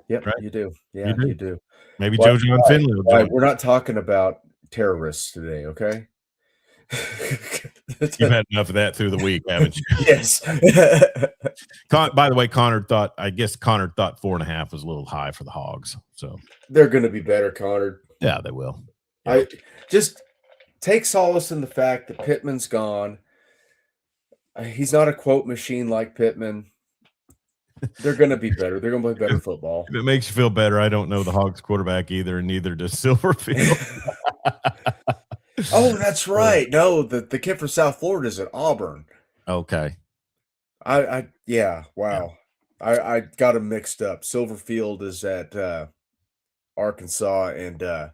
Yep, right? You do. Yeah, you do. Maybe Joe John Finley will join. We're not talking about terrorists today, okay? You've had enough of that through the week, haven't you? Yes. By the way, Connor thought 4.5 was a little high for the Hogs. So they're going to be better, Connor. Yeah, they will. Yeah. I just take solace in the fact that Pittman's gone. He's not a quote machine like Pittman. They're going to be better. They're going to play better football. If it makes you feel better, I don't know the Hogs quarterback either, and neither does Silverfield. Oh, that's right. No, the kid from South Florida is at Auburn. Okay. Yeah, wow. Yeah. I got him mixed up. Silverfield is at Arkansas, and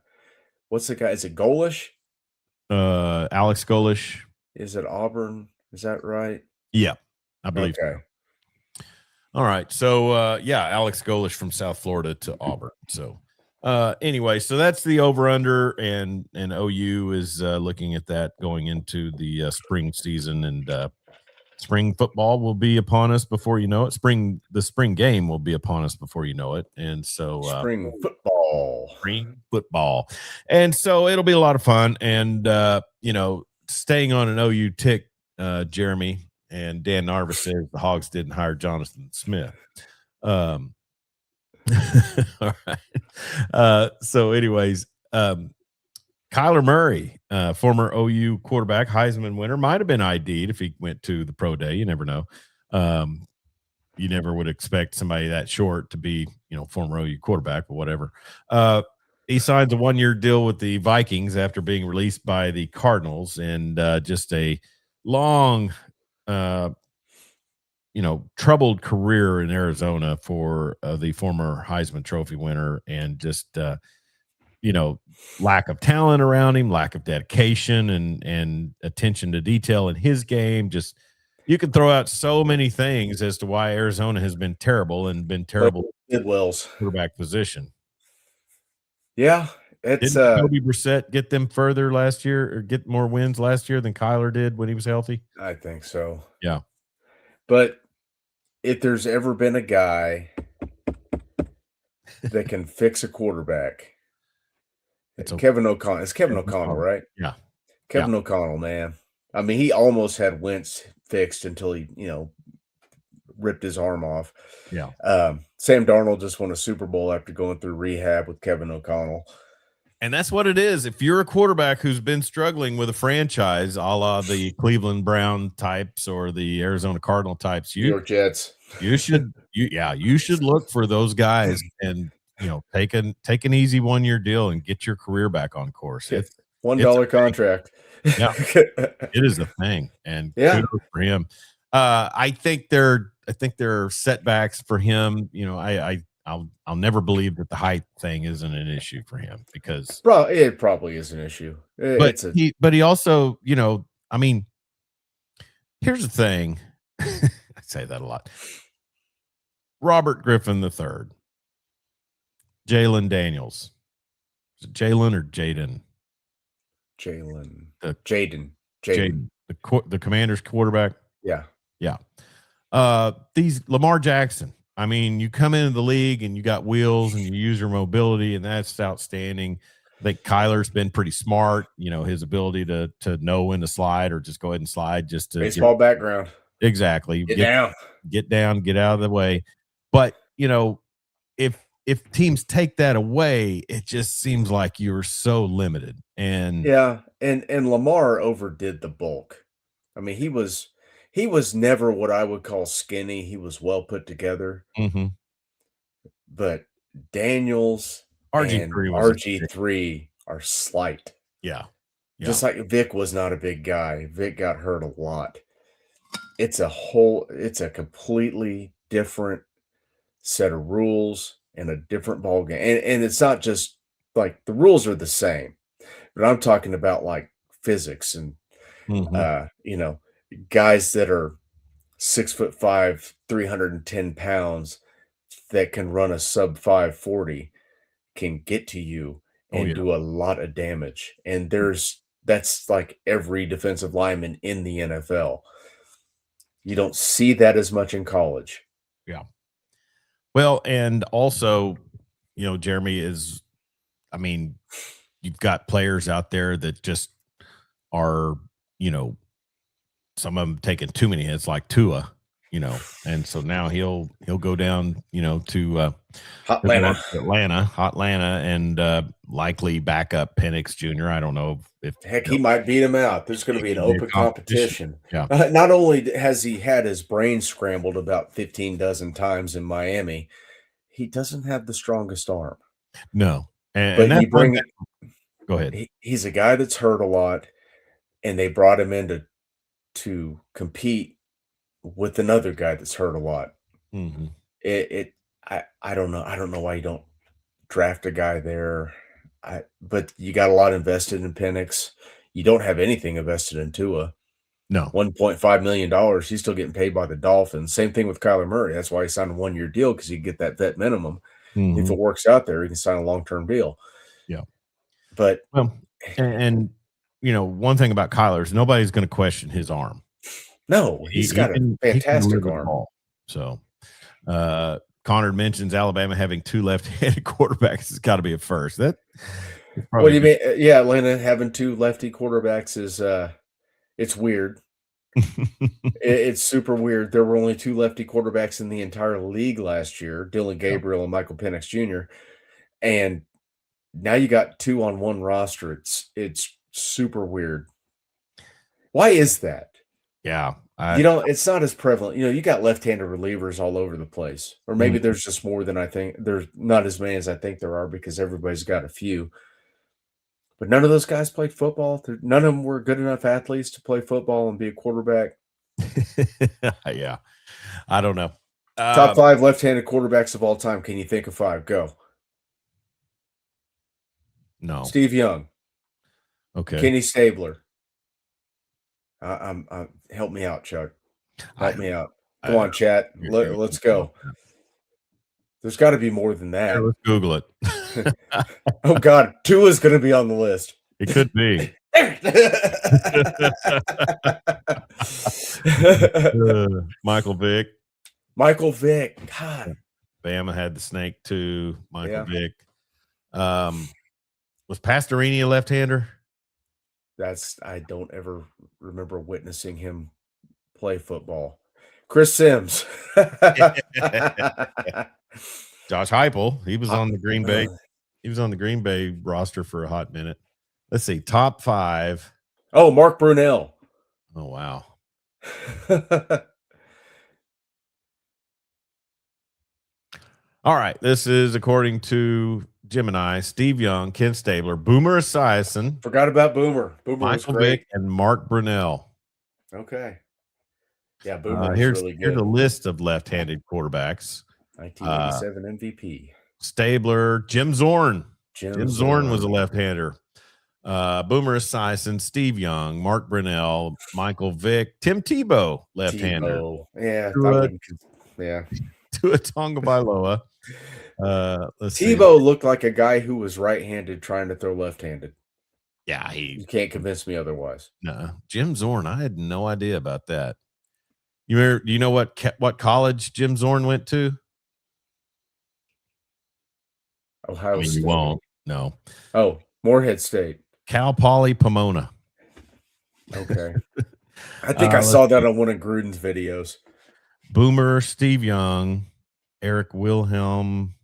what's the guy? Is it Golish? Alex Golish. Is it Auburn? Is that right? Yeah, I believe so. All right. So Alex Golish from South Florida to Auburn. So anyway, so that's the over-under, and OU is looking at that going into the spring season, and spring football will be upon us before you know it. The spring game will be upon us before you know it, and so spring football, and so it'll be a lot of fun. And staying on an OU tick, Jeremy and Dan Narvis says the Hogs didn't hire Jonathan Smith. All right. So anyways, Kyler Murray, former OU quarterback, Heisman winner, might have been ID'd if he went to the pro day. You never know. You never would expect somebody that short to be, former OU quarterback, but whatever. He signs a 1-year deal with the Vikings after being released by the Cardinals, and just a long, troubled career in Arizona for the former Heisman Trophy winner, and just lack of talent around him, lack of dedication and attention to detail in his game. Just, you can throw out so many things as to why Arizona has been terrible quarterback position. Yeah, it's didn't Jacoby Brissett get them further last year, or get more wins last year than Kyler did when he was healthy? I think so. Yeah. But if there's ever been a guy that can fix a quarterback, it's Kevin O'Connell. It's Kevin O'Connell, right? Yeah. Kevin O'Connell, man. I mean, he almost had Wentz fixed until he, ripped his arm off. Yeah. Sam Darnold just won a Super Bowl after going through rehab with Kevin O'Connell. And that's what it is. If you're a quarterback who's been struggling with a franchise, a la the Cleveland Brown types or the Arizona Cardinal types, New York Jets, you should look for those guys and take an easy 1-year deal and get your career back on course. It's $1 contract. Yeah, it is a thing, and kudos for him. I think there are setbacks for him. I'll never believe that the height thing isn't an issue for him, because it probably is an issue. But he also, here's the thing. I say that a lot. Robert Griffin III, Jalen Daniels. Is it Jalen or Jaden? Jaden. The Commanders quarterback. Yeah. These Lamar Jackson. I mean, you come into the league and you got wheels and you use your mobility, and that's outstanding. I think Kyler's been pretty smart. His ability to know when to slide or just go ahead and slide, just to baseball background. Exactly. Get down, get out of the way. But if teams take that away, it just seems like you're so limited. And and Lamar overdid the bulk. I mean, he was never what I would call skinny. He was well put together. Mm-hmm. But Daniels, and RG3 was RG3 are slight. yeah. Just like Vic was not a big guy. Vic got hurt a lot. It's a completely different set of rules and a different ball game. And it's not just like the rules are the same, but I'm talking about like physics and Mhm. you know, guys that are 6'5", 310 pounds that can run a sub 540 can get to you Oh, and yeah. do a lot of damage. And that's like every defensive lineman in the NFL. You don't see that as much in college. Yeah. Well, and also, Jeremy I mean, you've got players out there that just are, you know, some of them taking too many hits like Tua, and so now he'll go down, to he'll go Hotlanta. up to Atlanta, and likely back up Penix Jr. I don't know if Heck, he might beat him out. There's going to it be an could be a open competition. competition. Yeah. Not only has he had his brain scrambled about 15 dozen times in Miami, he doesn't have the strongest arm. No. And But that's you one bring thing. Go ahead. he's a guy that's hurt a lot, and they brought him in to compete with another guy that's hurt a lot. Mhm. I don't know. I don't know why you don't draft a guy there. But you got a lot invested in Penix. You don't have anything invested in Tua. No. $1.5 million. He's still getting paid by the Dolphins. Same thing with Kyler Murray. That's why he signed a 1-year deal, because he get that vet minimum. If Mhm. it works out there, he can sign a long-term deal. Yeah. But Well, and one thing about Kyler is nobody's going to question his arm. no, he's got a He can fantastic deliver the arm. ball. So, Connor mentions Alabama having 2 left-handed quarterbacks. It's got to be a first. That is What do probably you mean? Yeah, Atlanta having 2 lefty quarterbacks is it's weird. It's super weird. There were only 2 lefty quarterbacks in the entire league last year, Dylan Yeah. Gabriel and Michael Penix Jr. And now you got 2 on 1 roster. It's super weird. Why is that? Yeah. It's not as prevalent. You got left-handed relievers all over the place. Or maybe Mm. there's just more than I think. There's not as many as I think there are, because everybody's got a few. But none of those guys played football. None of them were good enough athletes to play football and be a quarterback. Yeah. I don't know. Top 5 left-handed quarterbacks of all time. Can you think of 5? Go. No. Steve Young. Okay. Kenny Stabler. Help me out, Chuck. Help me out. Come on, chat. Let's go. There's got to be more than Yeah, that. let's Google it. Oh, God. Tua's going to be on the list. It could be. Michael Vick. Michael Vick. God. Bama had the snake too. Michael Yeah. Vick. Was Pastorini a left-hander? I don't ever remember witnessing him play football. Chris Sims. Josh Heupel. He was on the Green Bay. He was on the Green Bay roster for a hot minute. Let's see. Top 5. Oh, Mark Brunell. Oh, wow. All right. This is according to Gemini, Steve Young, Ken Stabler, Boomer Esiason. Forgot about Boomer. Boomer was Michael great. Vick, and Mark Brunell. Okay. Yeah, Boomer was really good. Here's a list of left-handed quarterbacks. 1987 MVP. Stabler, Jim Zorn. Jim Zorn was a left-hander. Boomer Esiason, Steve Young, Mark Brunell, Michael Vick, Tim Tebow, left-hander. Yeah, Tua Tagovailoa. Tebow looked like a guy who was right-handed trying to throw left-handed. Yeah, you can't convince me otherwise. No, Jim Zorn. I had no idea about that. Do you know what college Jim Zorn went to? Ohio State. You won't. No. Oh, Morehead State. Cal Poly Pomona. Okay. I think I saw that on one of Gruden's videos. Boomer, Steve Young, Eric Wilhelm,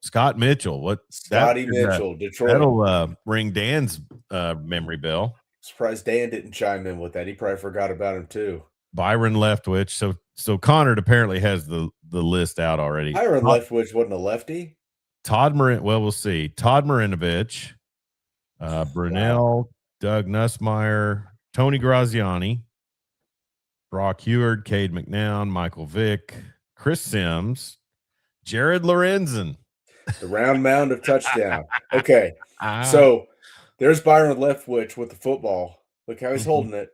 Scott Mitchell. Scotty Mitchell, Detroit. That'll ring Dan's memory bell. Surprised Dan didn't chime in with that. He probably forgot about him too. Byron Leftwich. So Connor apparently has the list out already. Byron Leftwich wasn't a lefty. Todd Marin. Well, we'll see. Todd Marinovich, Brunell, Doug Nussmeier, Tony Graziani, Brock Heward, Cade McNown, Michael Vick, Chris Sims, Jared Lorenzen. The round mound of touchdown. Okay. So there's Byron Leftwich with the football. Look how he's holding it.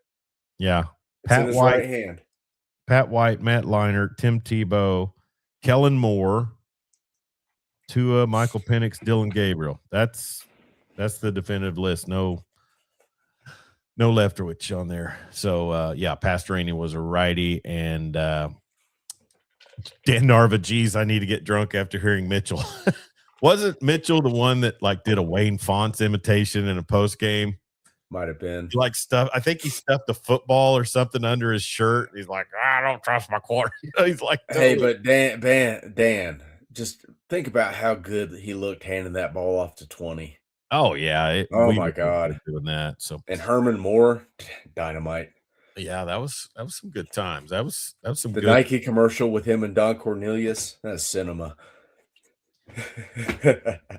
Yeah. It's in his right hand. Pat White, Matt Leinart, Tim Tebow, Kellen Moore, Tua, Michael Penix, Dylan Gabriel. That's the definitive list. No Leftwich on there. So yeah, Pastorini was a righty, and Dan Narva, geez, I need to get drunk after hearing Mitchell. Wasn't Mitchell the one that like did a Wayne Fonts imitation in a post game? Might have been. Like stuff. I think he stuffed a football or something under his shirt. He's like, I don't trust my quarter. He's like, hey, but Dan, just think about how good he looked handing that ball off to 20. Oh yeah. Oh my God, doing that. So and Herman Moore, dynamite. Yeah, that was some good times. That was some the good Nike commercial with him and Don Cornelius. That's cinema.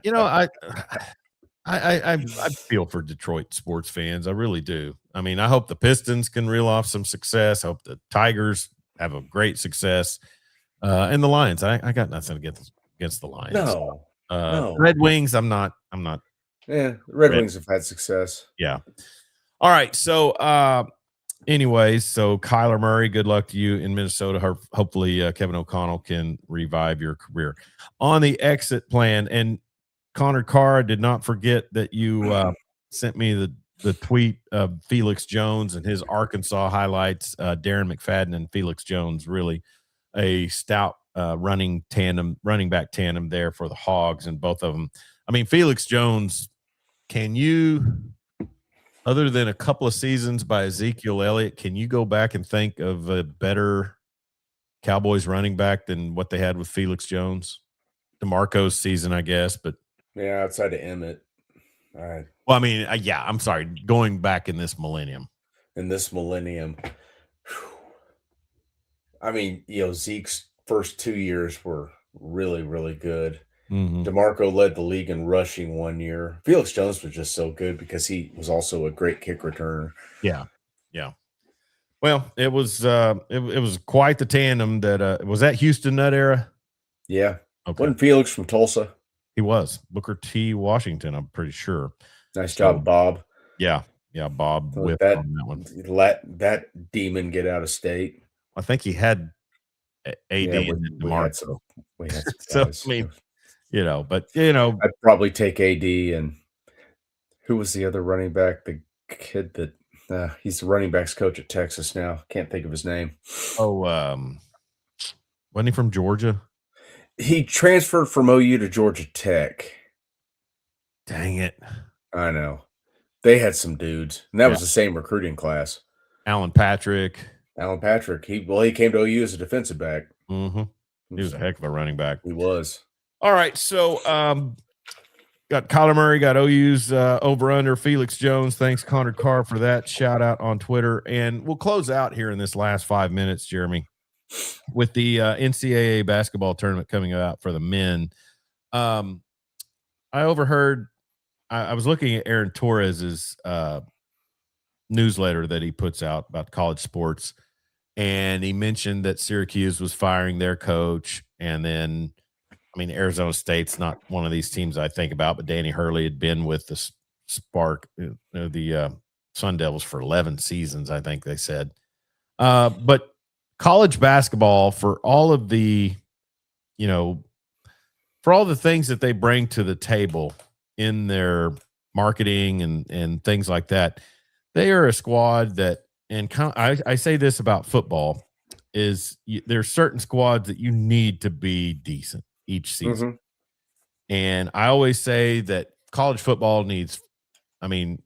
You know, I feel for Detroit sports fans. I really do. I mean, I hope the Pistons can reel off some success. I hope the Tigers have a great success. And the Lions. I got nothing against the Lions. No. Red Wings, I'm not. Yeah, Red Wings have had success. Yeah. All right. So anyways, so Kyler Murray, good luck to you in Minnesota. Hopefully Kevin O'Connell can revive your career. On the exit plan, and Connor Carr, did not forget that you sent me the tweet of Felix Jones and his Arkansas highlights. Darren McFadden and Felix Jones, really a stout running back tandem there for the Hogs, and both of them. I mean, Felix Jones, can you, other than a couple of seasons by Ezekiel Elliott, can you go back and think of a better Cowboys running back than what they had with Felix Jones? DeMarco's season, I guess, but yeah, outside of Emmett. All right. Well, I mean, yeah, I'm sorry, going back in this millennium. I mean, Zeke's first 2 years were really, really good. Mm-hmm. DeMarco led the league in rushing 1 year. Felix Jones was just so good because he was also a great kick returner. Yeah. Well, it was quite the tandem. That was that Houston Nutt era. Yeah. Okay. Wasn't Felix from Tulsa? He was. Booker T. Washington, I'm pretty sure. Nice job, Bob. Yeah, Bob whipped on that one. Let that demon get out of state. I think he had AD and DeMarco. We had some So guys. I mean, but I'd probably take AD, and who was the other running back? The kid that he's the running backs coach at Texas now. Can't think of his name. Oh, wasn't he from Georgia? He transferred from OU to Georgia Tech. Dang it. I know. They had some dudes, and that was the same recruiting class. Alan Patrick. He came to OU as a defensive back. Mm-hmm. He was a heck of a running back. He was. All right, so got Kyler Murray, got OU's over-under, Felix Jones. Thanks, Connor Carr, for that shout-out on Twitter. And we'll close out here in this last 5 minutes, Jeremy, with the NCAA basketball tournament coming out for the men. I overheard I was looking at Aaron Torres's newsletter that he puts out about college sports, and he mentioned that Syracuse was firing their coach. And then, I mean, Arizona State's not one of these teams I think about, but Danny Hurley had been with the the Sun Devils for 11 seasons, I think they said. But college basketball, for all of the, for all the things that they bring to the table in their marketing and things like that, they are a squad that, and I say this about football, is there's certain squads that you need to be decent each season. Mm-hmm. And I always say that college football needs, I mean,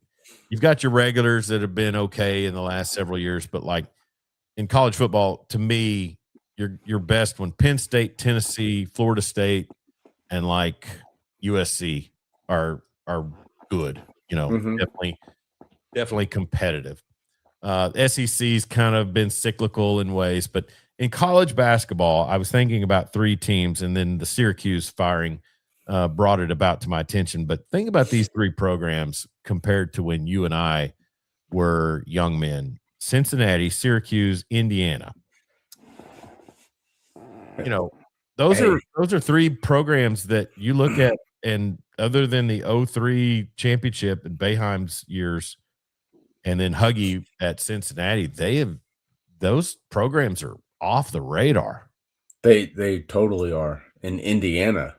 you've got your regulars that have been okay in the last several years, but like in college football, to me, you're best when Penn State, Tennessee, Florida State, and like USC are good, mm-hmm. definitely competitive. SEC's kind of been cyclical in ways, but in college basketball, I was thinking about three teams, and then the Syracuse firing brought it about to my attention. But think about these three programs compared to when you and I were young men: Cincinnati, Syracuse, Indiana. You know, those Hey, are three programs that you look at, and other than the '03 championship and Boeheim's years, and then Huggy at Cincinnati, those programs are off the radar. they totally are. In Indiana,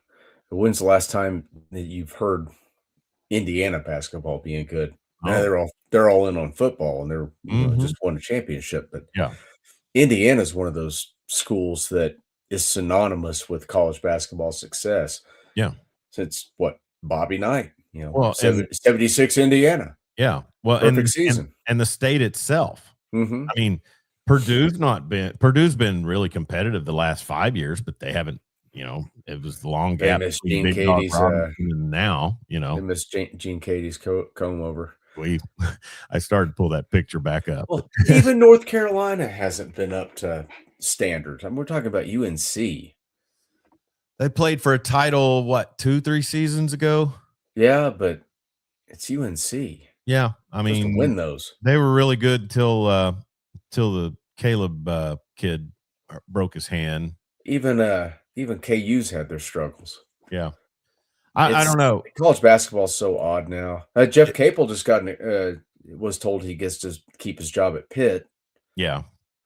when's the last time that you've heard Indiana basketball being good? Now Oh, they're all in on football and they're mhm. just won a championship. But Yeah, Indiana's one of those schools that is synonymous with college basketball success yeah. since what Bobby Knight, Well, and 76 Indiana, yeah, well, perfect season. and the state itself. Hmm. I mean, Purdue's been really competitive the last 5 years, but they haven't, it was the long They gap miss between Big Dog Robinson and now, They miss Gene Katie's comb over. we I started to pull that picture back up. Well, even North Carolina hasn't been up to standard. I mean, we're talking about UNC. They played for a title, what, 2, 3 seasons ago? Yeah, but it's UNC. Yeah, I Supposed to mean, win those. they were really good till the Caleb, kid, broke his hand. Even KU's had their struggles. Yeah. I It's don't know. college basketball is so odd now. Jeff Capel just was told he gets to keep his job at Pitt. Yeah.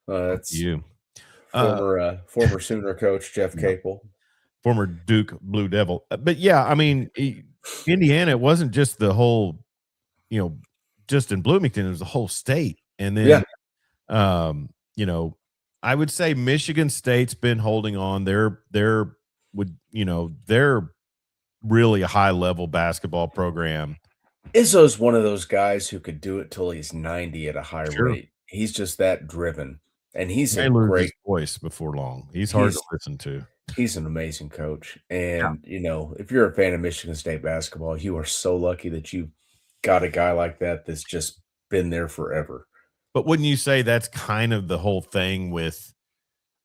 That's You. former Sooner coach Jeff Yeah. Capel. Former Duke Blue Devil. But yeah, I mean, Indiana, it wasn't just the whole, just in Bloomington, it was the whole state. And then, I would say Michigan State's been holding on. They're really a high level basketball program. Izzo's one of those guys who could do it till he's 90 at a high Sure. rate. He's just that driven, and he's May a lose his great voice before long. He's hard to he's listen to. he's an amazing coach. Yeah. And, if you're a fan of Michigan State basketball, you are so lucky that you got a guy like that that's just been there forever. But wouldn't you say that's kind of the whole thing with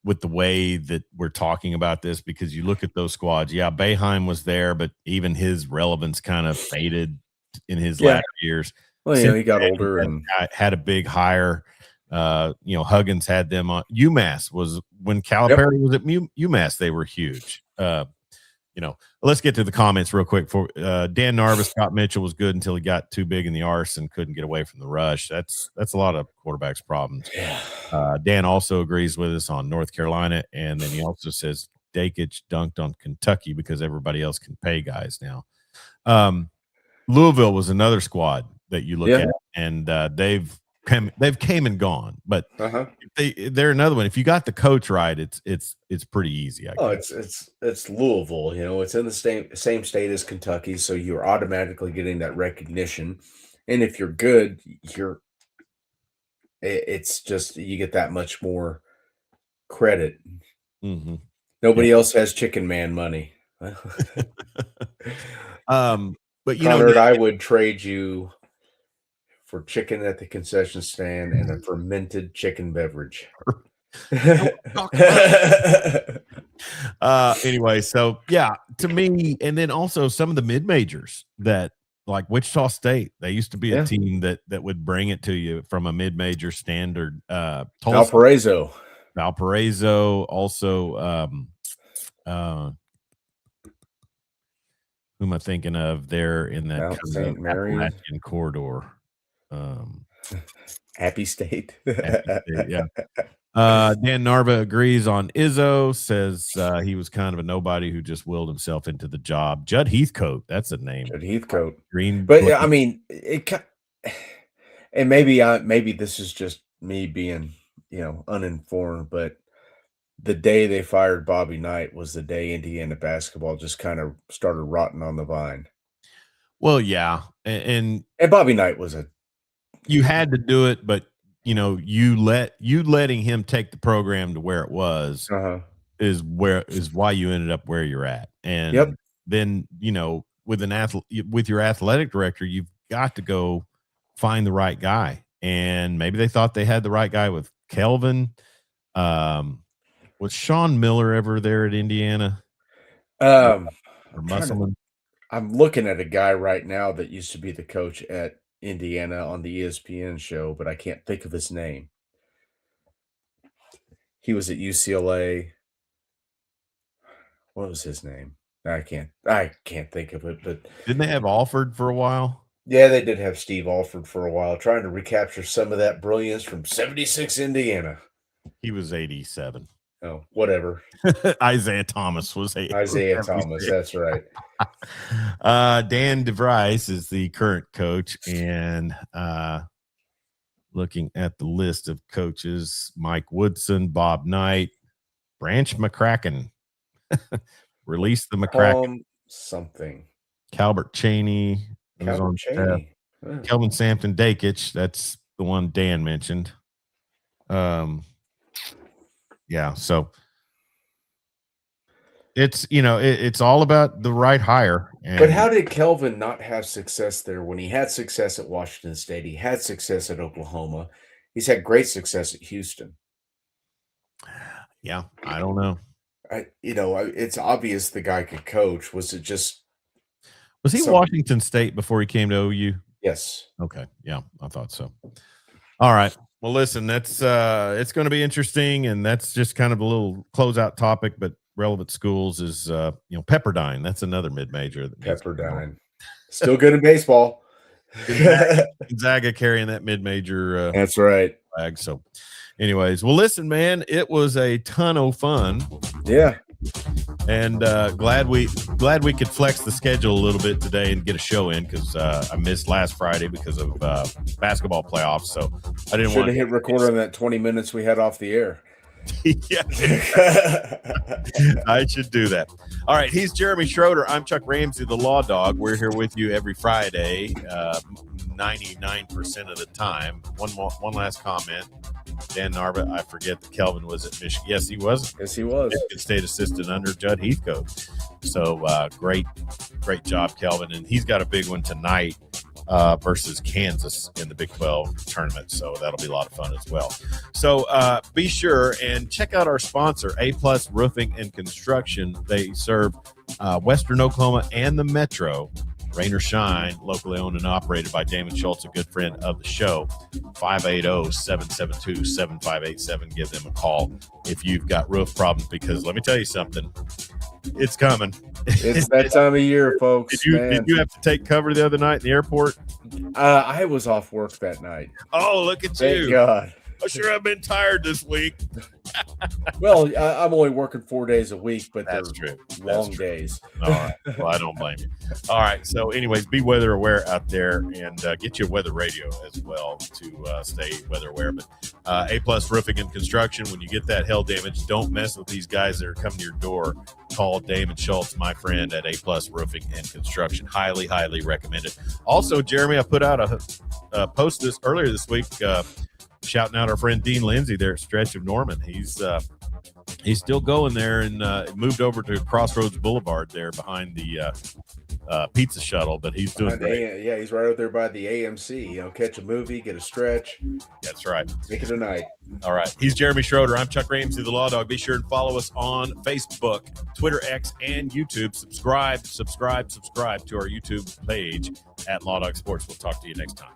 the way that we're talking about this? Because you look at those squads. Yeah, Boeheim was there, but even his relevance kind of faded in his Yeah. latter years. Well, he got Cincinnati older and had a big hire. Huggins had them on. UMass was when Calipari was at UMass, they were huge. Let's get to the comments real quick. For Dan Narvis, Scott Mitchell was good until he got too big in the arse and couldn't get away from the rush. That's a lot of quarterbacks' problems. Yeah. Dan also agrees with us on North Carolina, and then he also says Dakich dunked on Kentucky because everybody else can pay guys now. Louisville was another squad that you look at, and they've came and gone, but they're another one. If you got the coach right, it's pretty easy. I guess. It's Louisville. It's in the same state as Kentucky, so you're automatically getting that recognition. And if you're good, it's just you get that much more credit. Mm-hmm. Nobody else has chicken man money. But Connor, I would trade you for chicken at the concession stand and a fermented chicken beverage. Anyway, so yeah, to me, and then also some of the mid majors that, like Wichita State, they used to be a team that would bring it to you from a mid major standard. Valparaiso, also. Who am I thinking of there in that kind St. of Mary Appalachian corridor? Happy State. Yeah. Dan Narva agrees on Izzo, says he was kind of a nobody who just willed himself into the job. Judd Heathcote, that's a name. Judd Heathcote. Green. But I mean, and maybe this is just me being, uninformed, but the day they fired Bobby Knight was the day Indiana basketball just kind of started rotting on the vine. Well, yeah. And Bobby Knight was you had to do it, but you letting him take the program to where it was is why you ended up where you're at. And then, with your athletic director, you've got to go find the right guy. And maybe they thought they had the right guy with Kelvin. Was Sean Miller ever there at Indiana? or I'm trying to Musselman. I'm looking at a guy right now that used to be the coach at Indiana on the ESPN show, but I can't think of his name. He was at UCLA. What was his name? I can't think of it, but Didn't they have Alford for a while? yeah, they did have Steve Alford for a while, trying to recapture some of that brilliance from '76 Indiana. He was 87. Oh, whatever. Isaiah Thomas was Isaiah Thomas, 76. that's right. Dan DeVries is the current coach, and looking at the list of coaches, Mike Woodson, Bob Knight, Branch McCracken, release the McCracken, Something. Calbert Cheney, was Calvert on staff. Cheney. Huh. Kelvin Sampson Dakich, that's the one Dan mentioned. Yeah, so it's it's all about the right hire. But how did Kelvin not have success there when he had success at Washington State? He had success at Oklahoma. He's had great success at Houston. Yeah, I don't know. It's obvious the guy could coach. Was it just Was he Washington State before he came to OU? Yes. Okay. Yeah, I thought so. All right. Well, listen, that's it's going to be interesting, and that's just kind of a little closeout topic, but relevant schools is Pepperdine. That's another mid-major. Pepperdine. Still good in baseball. Gonzaga carrying that mid-major that's right. flag. So anyways, well, listen, man, it was a ton of fun. Yeah. And glad we could flex the schedule a little bit today and get a show in, because I missed last Friday because of basketball playoffs. So I didn't want to hit record on that 20 minutes we had off the air. Yeah, I should do that. All right, he's Jeremy Schroder. I'm Chuck Ramsey, the Lawdog. We're here with you every Friday, 99% of the time. One last comment. Dan Narva, I forget that Kelvin was at Michigan. Yes, he was. Yes, he was. Michigan State assistant under Judd Heathcote. So great job, Kelvin. And he's got a big one tonight versus Kansas in the Big 12 tournament. So that'll be a lot of fun as well. So be sure and check out our sponsor, A+ Roofing and Construction. They serve Western Oklahoma and the Metro. Rain or shine, locally owned and operated by Damon Schultz, a good friend of the show. 580-772-7587. Give them a call if you've got roof problems, because let me tell you something, it's coming. It's that time of year, folks. Did you have to take cover the other night in the airport? I was off work that night. Oh, look at Thank you. God. Oh, sure, I've been tired this week. Well, I'm only working 4 days a week, but That's they're true. long days. All right. Well, I don't blame you. All right. So anyways, be weather aware out there, and get you a weather radio as well to stay weather aware. But A+ Roofing and Construction, when you get that hail damage, don't mess with these guys that are coming to your door. Call Damon Schultz, my friend, at A+ Roofing and Construction. Highly, highly recommended. Also, Jeremy, I put out a post earlier this week, shouting out our friend Dean Lindsay there at Stretch of Norman. He's still going there, and moved over to Crossroads Boulevard there behind the pizza shuttle, but he's doing great. Yeah, he's right out there by the AMC. Catch a movie, get a stretch. That's right. Make it a night. All right. He's Jeremy Schroder. I'm Chuck Ramsey, the Lawdog. Be sure and follow us on Facebook, Twitter, X, and YouTube. Subscribe to our YouTube page at Lawdog Sports. We'll talk to you next time.